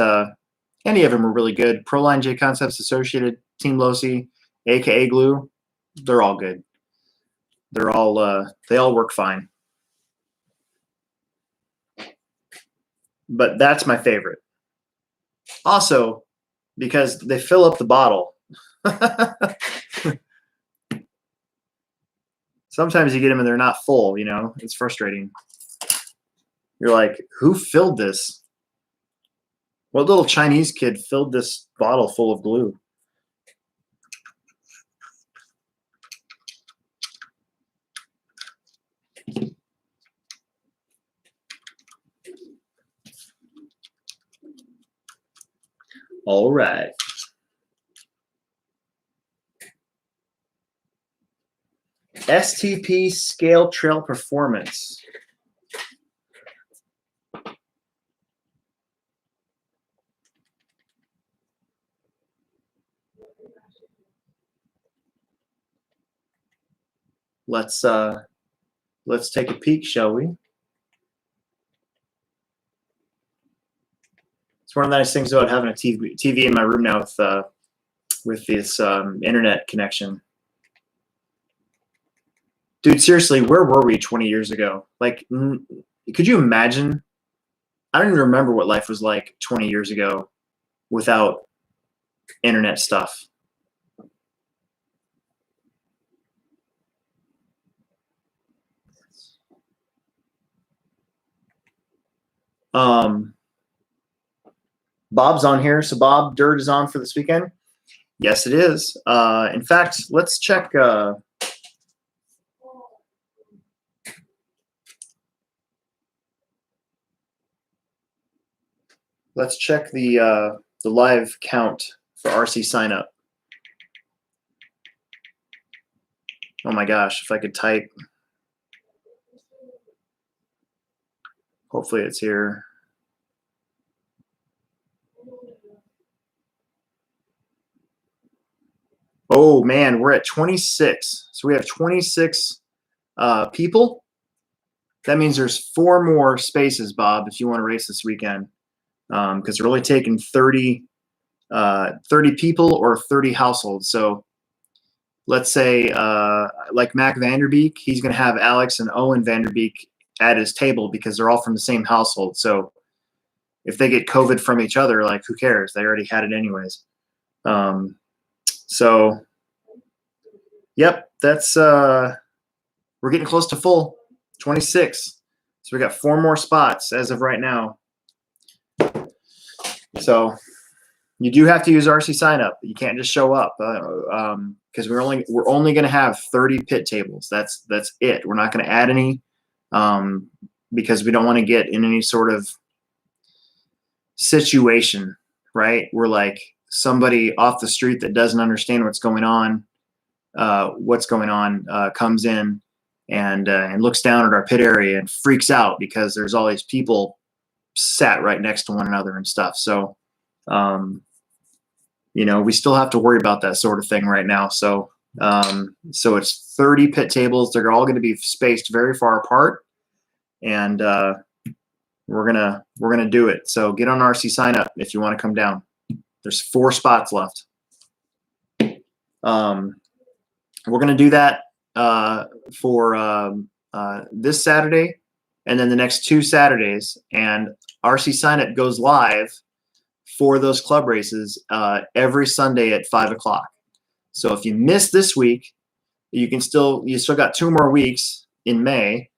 any of them are really good. Proline, J Concepts, Associated, Team Losi, AKA Glue, they're all good. They're all they all work fine. But that's my favorite. Also, because they fill up the bottle. Sometimes you get them and they're not full, it's frustrating. You're like, who filled this? What little Chinese kid filled this bottle full of glue? All right. STP Scale Trail Performance. Let's take a peek, shall we? It's one of the nice things about having a TV in my room now with this internet connection. Dude, seriously, where were we 20 years ago? Like, could you imagine? I don't even remember what life was like 20 years ago without internet stuff. Bob's on here. So Bob, Dirt is on for this weekend. Yes, it is. In fact, let's check. Let's check the live count for RC sign up. Oh my gosh, if I could type. Hopefully it's here. Oh man, we're at 26. So we have 26 people. That means there's 4 more spaces, Bob, if you want to race this weekend. Because we're only taking 30 people or 30 households. So let's say like Mac Vanderbeek, he's going to have Alex and Owen Vanderbeek at his table because they're all from the same household. So if they get COVID from each other, like who cares? They already had it anyways. So yep, that's we're getting close to full, 26. So we got 4 more spots as of right now. So you do have to use RC sign up. You can't just show up because we're only going to have 30 pit tables. That's it. We're not going to add any because we don't want to get in any sort of situation, right? We're like somebody off the street that doesn't understand what's going on comes in and looks down at our pit area and freaks out because there's all these people sat right next to one another and stuff. So, we still have to worry about that sort of thing right now. So, so it's 30 pit tables. They're all going to be spaced very far apart, and we're gonna do it. So get on RC sign up if you want to come down. There's 4 spots left. We're gonna do that for this Saturday and then the next 2 Saturdays, and RC sign up goes live for those club races every Sunday at 5 o'clock. So if you miss this week, you still got 2 more weeks in May,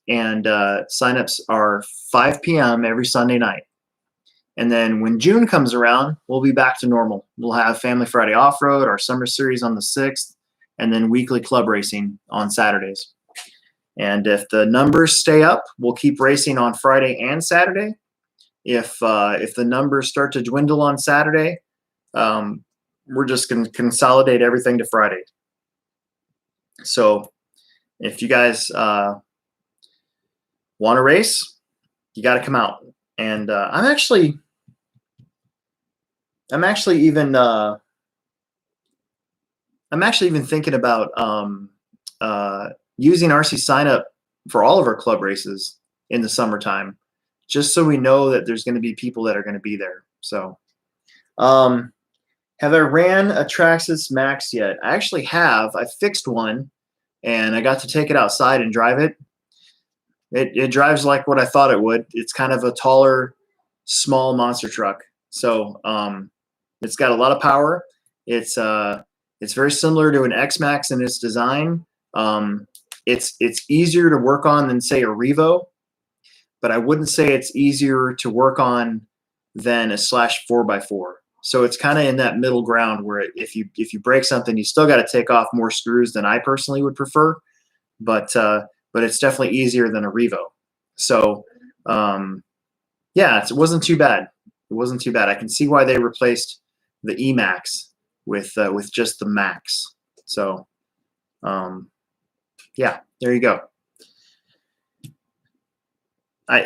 and signups are 5 p.m. every Sunday night. And then when June comes around, we'll be back to normal. We'll have Family Friday Off-Road, our summer series on the 6th, and then weekly club racing on Saturdays. And if the numbers stay up, we'll keep racing on Friday and Saturday. If the numbers start to dwindle on Saturday, we're just going to consolidate everything to Friday. So if you guys want to race, you got to come out. And I'm actually even thinking about using RC sign up for all of our club races in the summertime, just so we know that there's going to be people that are going to be there. So, have I ran a Traxxas Max yet? I actually have. I fixed one, and I got to take it outside and drive it. It drives like what I thought it would. It's kind of a taller, small monster truck. So it's got a lot of power. It's very similar to an X-Max in its design. It's easier to work on than, say, a Revo, but I wouldn't say it's easier to work on than a Slash 4x4. So it's kind of in that middle ground where if you break something, you still got to take off more screws than I personally would prefer, but it's definitely easier than a Revo. So yeah, it wasn't too bad. It wasn't too bad. I can see why they replaced the E-Max with just the Max. So yeah, there you go.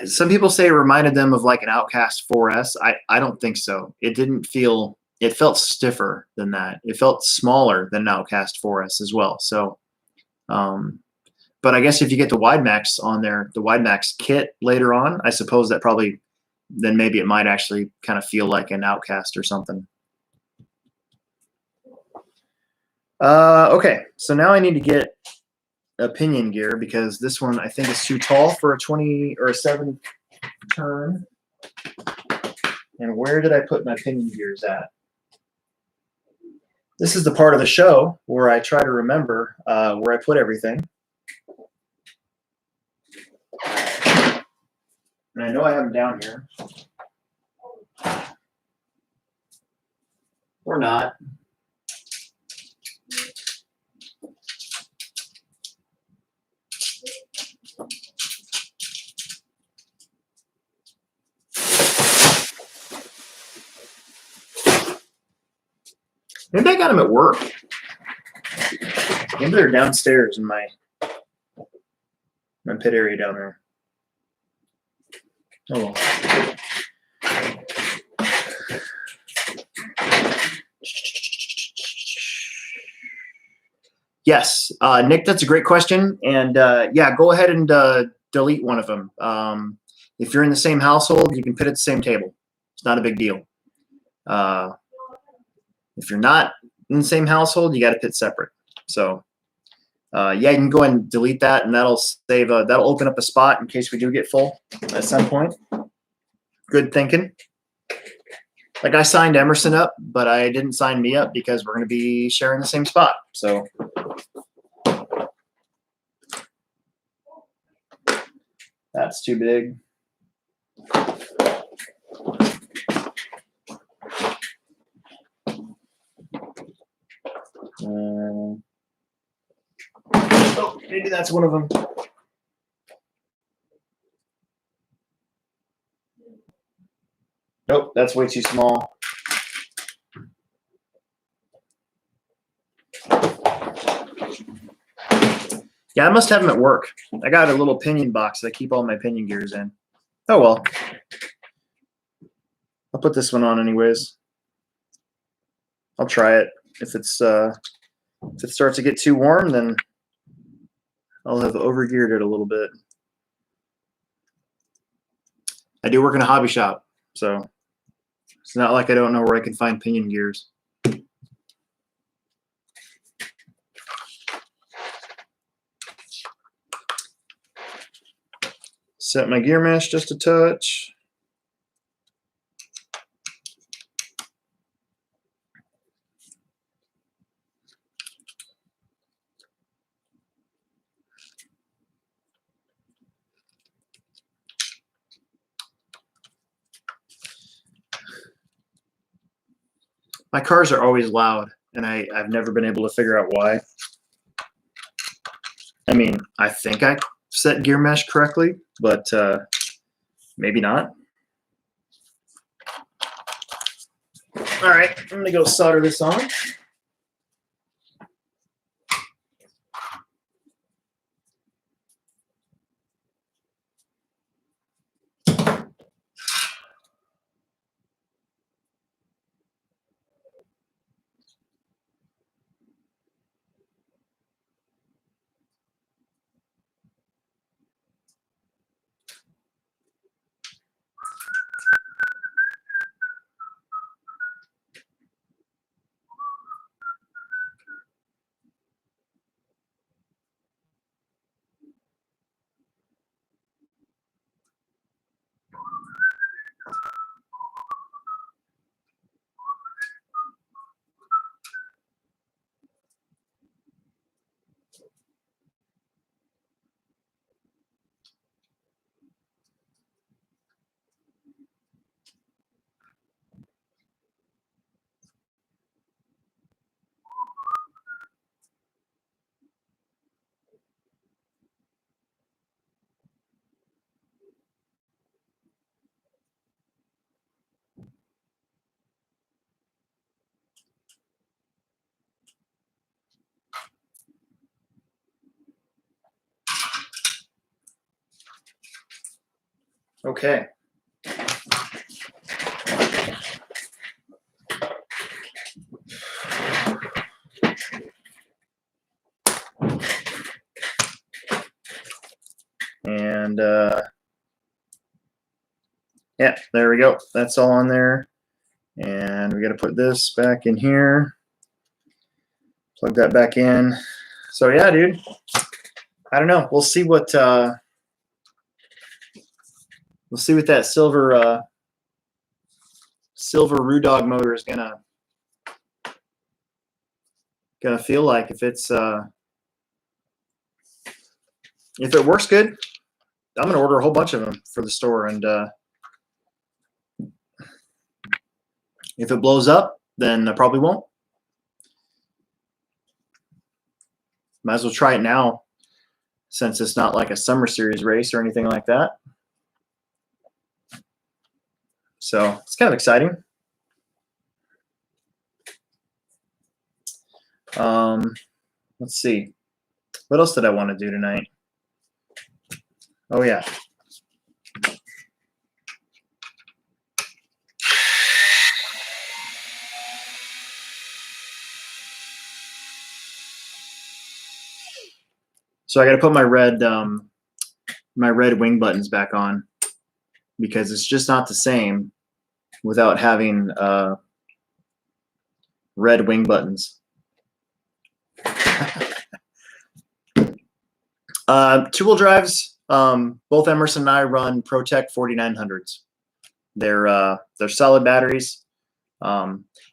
Some people say it reminded them of like an Outcast 4S. I don't think so. It didn't feel, it felt stiffer than that. It felt smaller than an Outcast 4S as well. So, but I guess if you get the Wide Max on there, the Wide Max kit later on, I suppose that probably, then maybe it might actually kind of feel like an Outcast or something. Okay, so now I need to get a pinion gear because this one I think is too tall for a 20 or a 7 turn. And where did I put my pinion gears at? This is the part of the show where I try to remember where I put everything. And I know I have them down here. Or not. Maybe I got them at work. Maybe they're downstairs in my pit area down there. Oh well. Yes, Nick, that's a great question. And yeah, go ahead and delete one of them. If you're in the same household, you can pit at the same table. It's not a big deal. If you're not in the same household, you got to pit separate. So yeah, you can go ahead and delete that, and that'll save. That'll open up a spot in case we do get full at some point. Good thinking. Like I signed Emerson up, but I didn't sign me up because we're going to be sharing the same spot. So that's too big. Oh, maybe that's one of them. Nope, that's way too small. Yeah, I must have them at work. I got a little pinion box that I keep all my pinion gears in. Oh well. I'll put this one on anyways. I'll try it. If it starts to get too warm, then I'll have overgeared it a little bit. I do work in a hobby shop, so it's not like I don't know where I can find pinion gears. Set my gear mesh just a touch. My cars are always loud, and I've never been able to figure out why. I mean, I think I set gear mesh correctly, but maybe not. All right, I'm gonna go solder this on. Okay. And yeah, there we go. That's all on there. And we got to put this back in here. Plug that back in. So yeah, dude. I don't know. We'll see what that silver Rudog motor is gonna feel like. If it works good, I'm gonna order a whole bunch of them for the store, and if it blows up, then I probably won't. Might as well try it now, since it's not like a summer series race or anything like that. So it's kind of exciting. Let's see. What else did I want to do tonight? Oh yeah. So I got to put my red wing buttons back on, because it's just not the same without having red wing buttons. Two-wheel drives. Both Emerson and I run ProTech 4900s. They're solid batteries.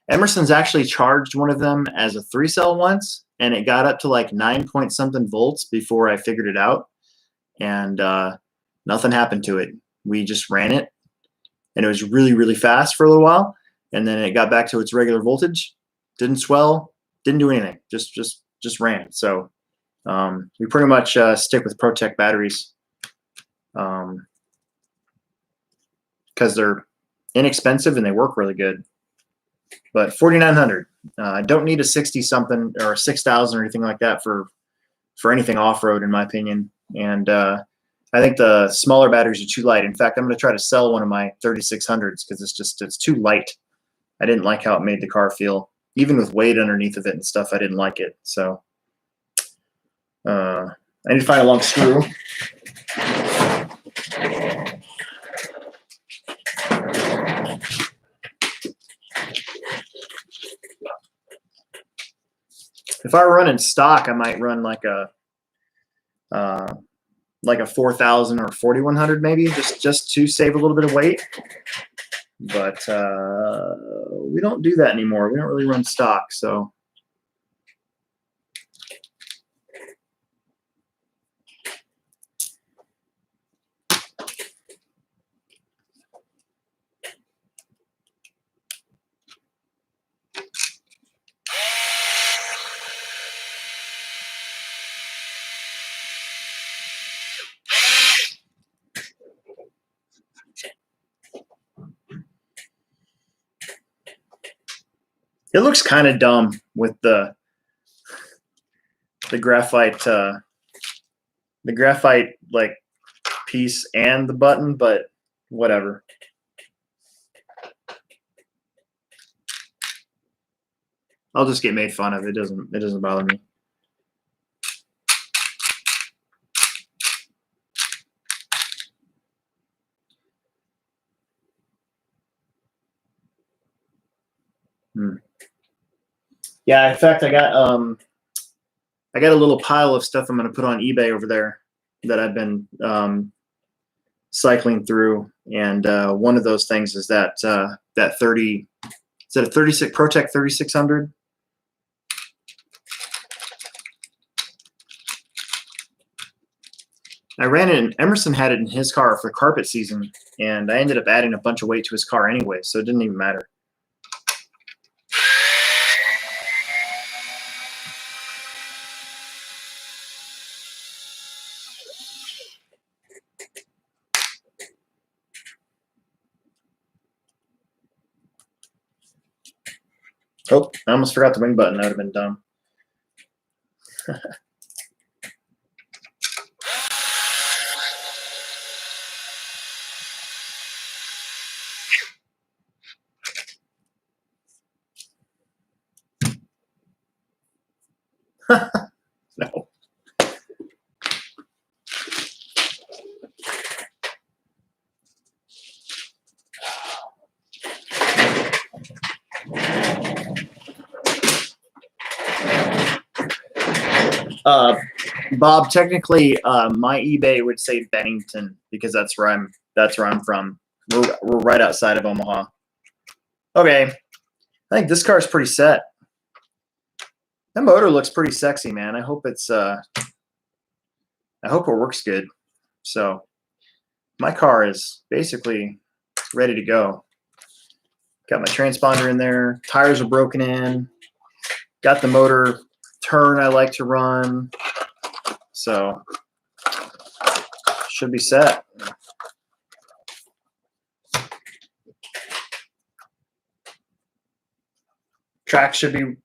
Emerson's actually charged one of them as a 3-cell once, and it got up to like 9-point-something volts before I figured it out, and nothing happened to it. We just ran it, and it was really, really fast for a little while, and then it got back to its regular voltage. Didn't swell, didn't do anything. Just ran. So we pretty much stick with ProTech batteries because they're inexpensive and they work really good. But 4900, I don't need a 60-something or a 6000 or anything like that for anything off-road, in my opinion. And I think the smaller batteries are too light. In fact, I'm going to try to sell one of my 3600s because it's too light. I didn't like how it made the car feel. Even with weight underneath of it and stuff, I didn't like it. So I need to find a long screw. If I were running stock, I might run like a 4000 or 4100 maybe, just to save a little bit of weight. But we don't do that anymore. We don't really run stock, so. It looks kind of dumb with the graphite like piece and the button, but whatever. I'll just get made fun of. It doesn't bother me. Yeah, in fact, I got a little pile of stuff I'm going to put on eBay over there that I've been cycling through, and one of those things is that 30. Is that a 36 ProTech 3600? I ran it, and Emerson had it in his car for carpet season, and I ended up adding a bunch of weight to his car anyway, so it didn't even matter. Oh, I almost forgot the wing button. That would have been dumb. No. Bob, technically, my eBay would say Bennington because that's where I'm from. We're right outside of Omaha. Okay, I think this car is pretty set. That motor looks pretty sexy, man. I hope it works good. So my car is basically ready to go. Got my transponder in there. Tires are broken in. Got the motor turn I like to run. So should be set. Track should be.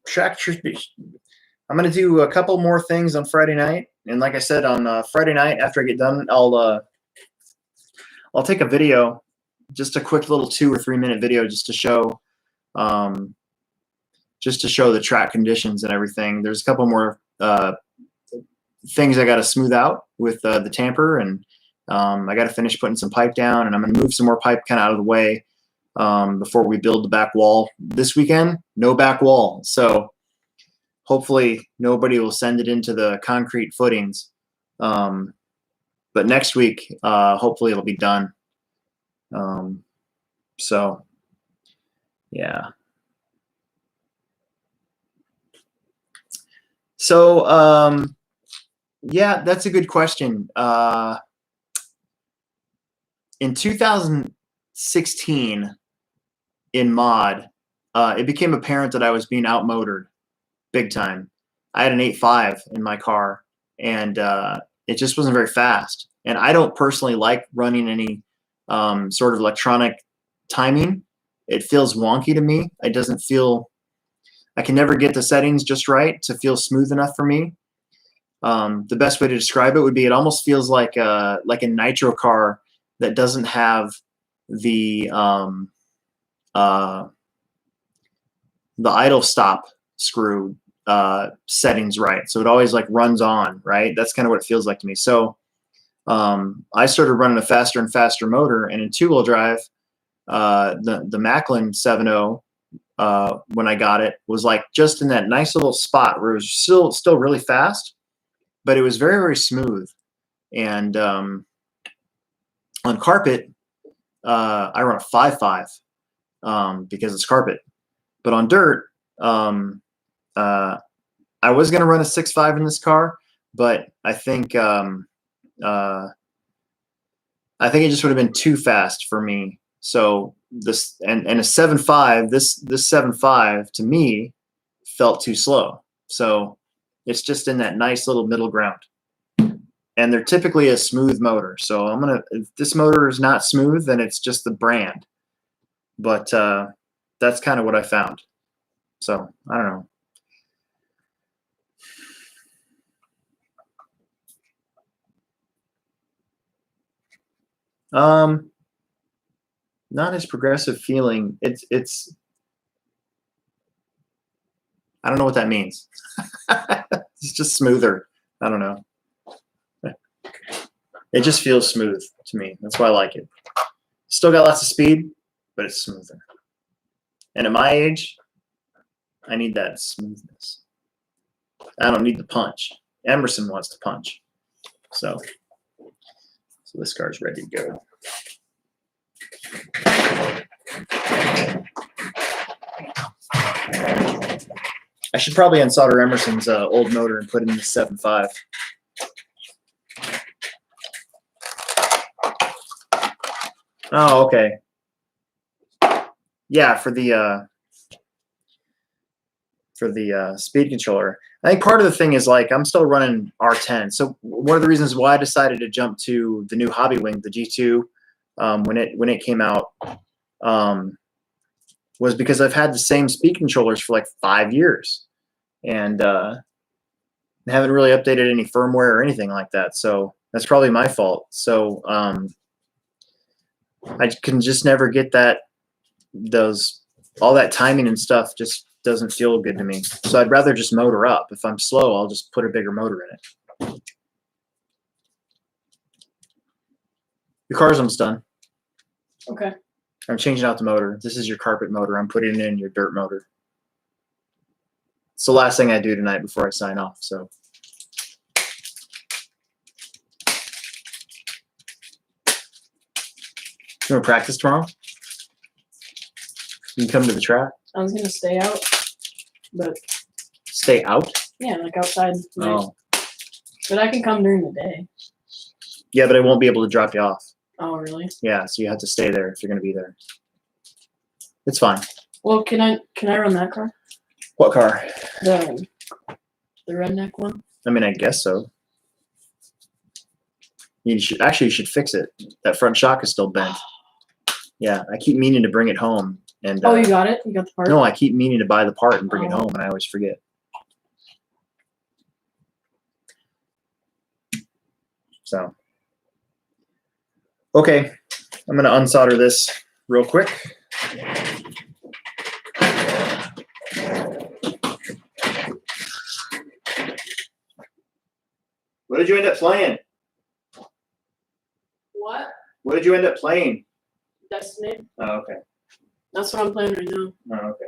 I'm going to do a couple more things on Friday night. And like I said, on Friday night, after I get done, I'll take a video, just a quick little 2 or 3 minute video, just to show the track conditions and everything. There's a couple more things I got to smooth out with the tamper, and I got to finish putting some pipe down, and I'm going to move some more pipe kind of out of the way before we build the back wall this weekend. No back wall, so hopefully nobody will send it into the concrete footings. But next week, hopefully it'll be done. So yeah. So yeah, that's a good question. In 2016, in mod, it became apparent that I was being outmotored big time. I had an 8.5 in my car, and it just wasn't very fast. And I don't personally like running any sort of electronic timing. It feels wonky to me. It doesn't feel, I can never get the settings just right to feel smooth enough for me. The best way to describe it would be, it almost feels like a nitro car that doesn't have the idle stop screw settings right. So it always like runs on, right? That's kind of what it feels like to me. So I started running a faster and faster motor, and in 2-wheel drive, the Macklin 7.0, when I got it, was like just in that nice little spot where it was still really fast, but it was very, very smooth. And on carpet, I run a 5.5 because it's carpet. But on dirt, I was going to run a 6.5 in this car, but I think it just would have been too fast for me. So this and a 7.5, this 7.5 to me felt too slow. So it's just in that nice little middle ground. And they're typically a smooth motor. So if this motor is not smooth, then it's just the brand. But that's kind of what I found. So I don't know. Not as progressive feeling. It's I don't know what that means. It's just smoother. I don't know. It just feels smooth to me. That's why I like it. Still got lots of speed, but it's smoother. And at my age, I need that smoothness. I don't need the punch. Emerson wants to punch. So this car's ready to go. I should probably unsolder Emerson's old motor and put in the 7.5. Oh, okay. Yeah, for the speed controller. I think part of the thing is like I'm still running R10. So one of the reasons why I decided to jump to the new Hobby Wing, the G2, when it came out, was because I've had the same speed controllers for like 5 years, and haven't really updated any firmware or anything like that. So that's probably my fault. So I can just never get all that timing and stuff just doesn't feel good to me. So I'd rather just motor up. If I'm slow, I'll just put a bigger motor in it. Your car's almost done. Okay. I'm changing out the motor. This is your carpet motor. I'm putting in your dirt motor. It's the last thing I do tonight before I sign off. So. You want to practice tomorrow? You can come to the track. I was gonna stay out, but Stay out? yeah, like outside. Oh. But I can come during the day. Yeah, but I won't be able to drop you off. Oh, really? Yeah, so you have to stay there if you're going to be there. It's fine. Well, can I run that car? What car? The redneck one. I mean, I guess so. You should fix it. That front shock is still bent. Yeah, I keep meaning to bring it home. And Oh, you got it? You got the part? No, I keep meaning to buy the part and bring it home, and I always forget. So, okay, I'm going to unsolder this real quick. What did you end up playing? What? What did you end up playing? Destiny. Oh, okay. That's what I'm playing right now. Oh, okay.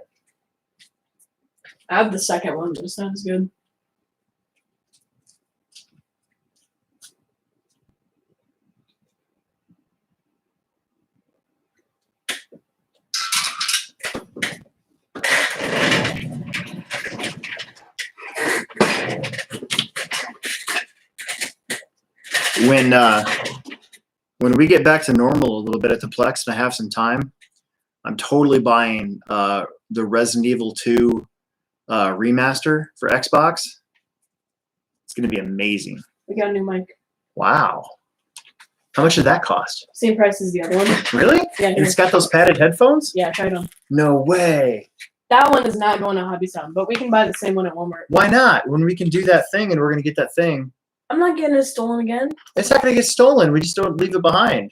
I have the second one. It sounds good. When we get back to normal a little bit at the Plex and I have some time, I'm totally buying the Resident Evil 2 remaster for Xbox. It's going to be amazing. We got a new mic. Wow. How much did that cost? Same price as the other one. Really? Yeah. And it's got those padded headphones? Yeah, try them. No way. That one is not going to Hobby Sound, but we can buy the same one at Walmart. Why not? When we can do that thing and we're going to get that thing. I'm not getting it stolen again. It's not going to get stolen. We just don't leave it behind.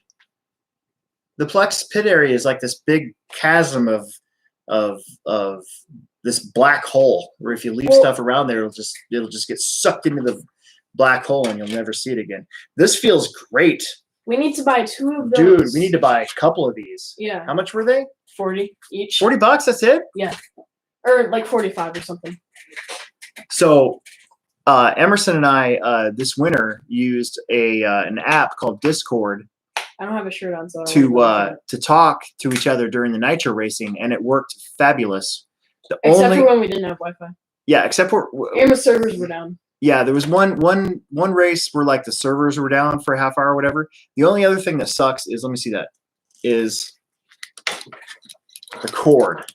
The Plex pit area is like this big chasm of this black hole where if you leave stuff around there, it'll just get sucked into the black hole and you'll never see it again. This feels great. We need to buy 2 of those. Dude, we need to buy a couple of these. Yeah. How much were they? 40 each. $40, that's it? Yeah. Or like 45 or something. So Emerson and I this winter used an app called Discord I don't have a shirt on, so I don't know to talk to each other during the nitro racing, and it worked fabulous. Except for when we didn't have Wi-Fi. Yeah, except for and the servers were down. Yeah, there was one race where like the servers were down for a half hour or whatever. The only other thing that sucks is, let me see that, is the cord.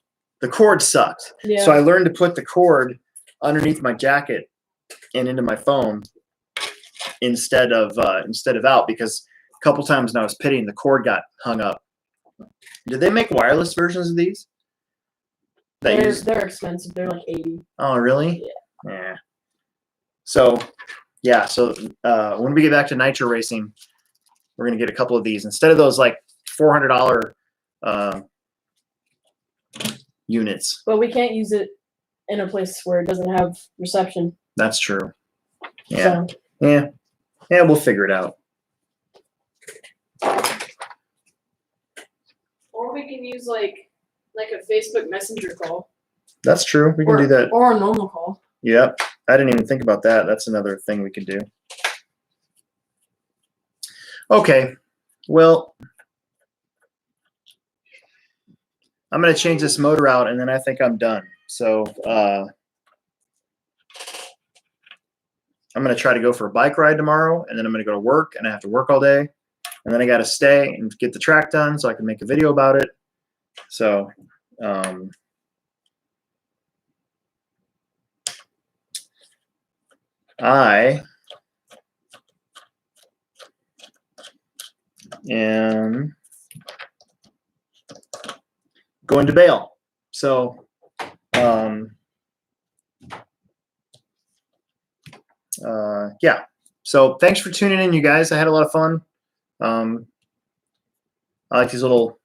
The cord sucked. Yeah. So I learned to put the cord underneath my jacket and into my phone instead of out, because a couple times when I was pitting, the cord got hung up. Did they make wireless versions of these? They're expensive. They're like 80. Oh, really? Yeah. So, yeah. So when we get back to nitro racing, we're gonna get a couple of these instead of those like $400 units. But we can't use it in a place where it doesn't have reception. That's true. Yeah. So, Yeah. We'll figure it out. or we can use like a Facebook Messenger call. That's true. We can do that. Or a normal call. Yep. I didn't even think about that. That's another thing we could do. Okay. Well, I'm going to change this motor out, and then I think I'm done. So I'm going to try to go for a bike ride tomorrow, and then I'm going to go to work, and I have to work all day. And then I got to stay and get the track done so I can make a video about it. So I am going to bail. So yeah. So thanks for tuning in, you guys. I had a lot of fun. I like these little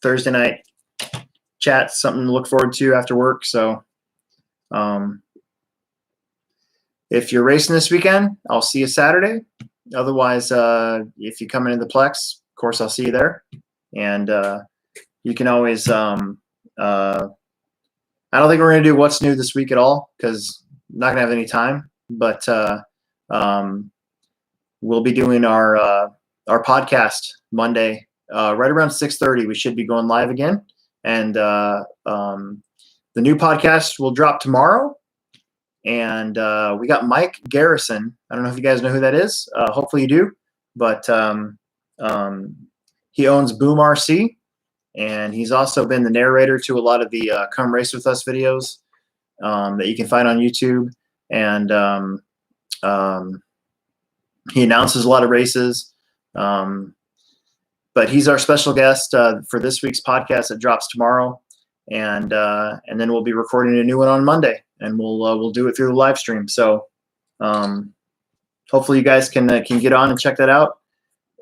Thursday night chats, something to look forward to after work. So if you're racing this weekend, I'll see you Saturday. Otherwise, if you come into the Plex, of course, I'll see you there. And you can always, I don't think we're going to do what's new this week at all because I'm not going to have any time. But we'll be doing our podcast Monday, right around 6:30. We should be going live again. And the new podcast will drop tomorrow. And we got Mike Garrison. I don't know if you guys know who that is. Hopefully you do. But he owns Boom RC. And he's also been the narrator to a lot of the Come Race With Us videos that you can find on YouTube. And he announces a lot of races. But he's our special guest for this week's podcast that drops tomorrow. And then we'll be recording a new one on Monday. And we'll do it through the live stream. So hopefully you guys can get on and check that out.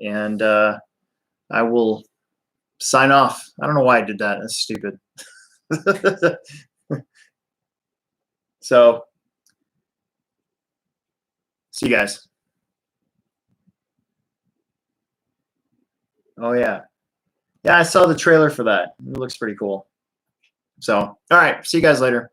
And I will sign off. I don't know why I did that. That's stupid. So see you guys. Oh yeah. Yeah, I saw the trailer for that. It looks pretty cool. So, all right. See you guys later.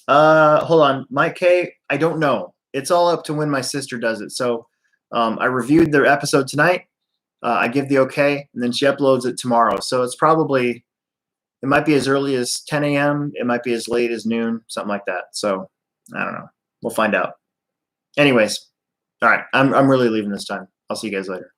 Hold on. Mike K, I don't know. It's all up to when my sister does it. So I reviewed their episode tonight. I give the okay, and then she uploads it tomorrow. So it's probably, it might be as early as 10 a.m. It might be as late as noon, something like that. So I don't know. We'll find out. Anyways, all right. I'm really leaving this time. I'll see you guys later.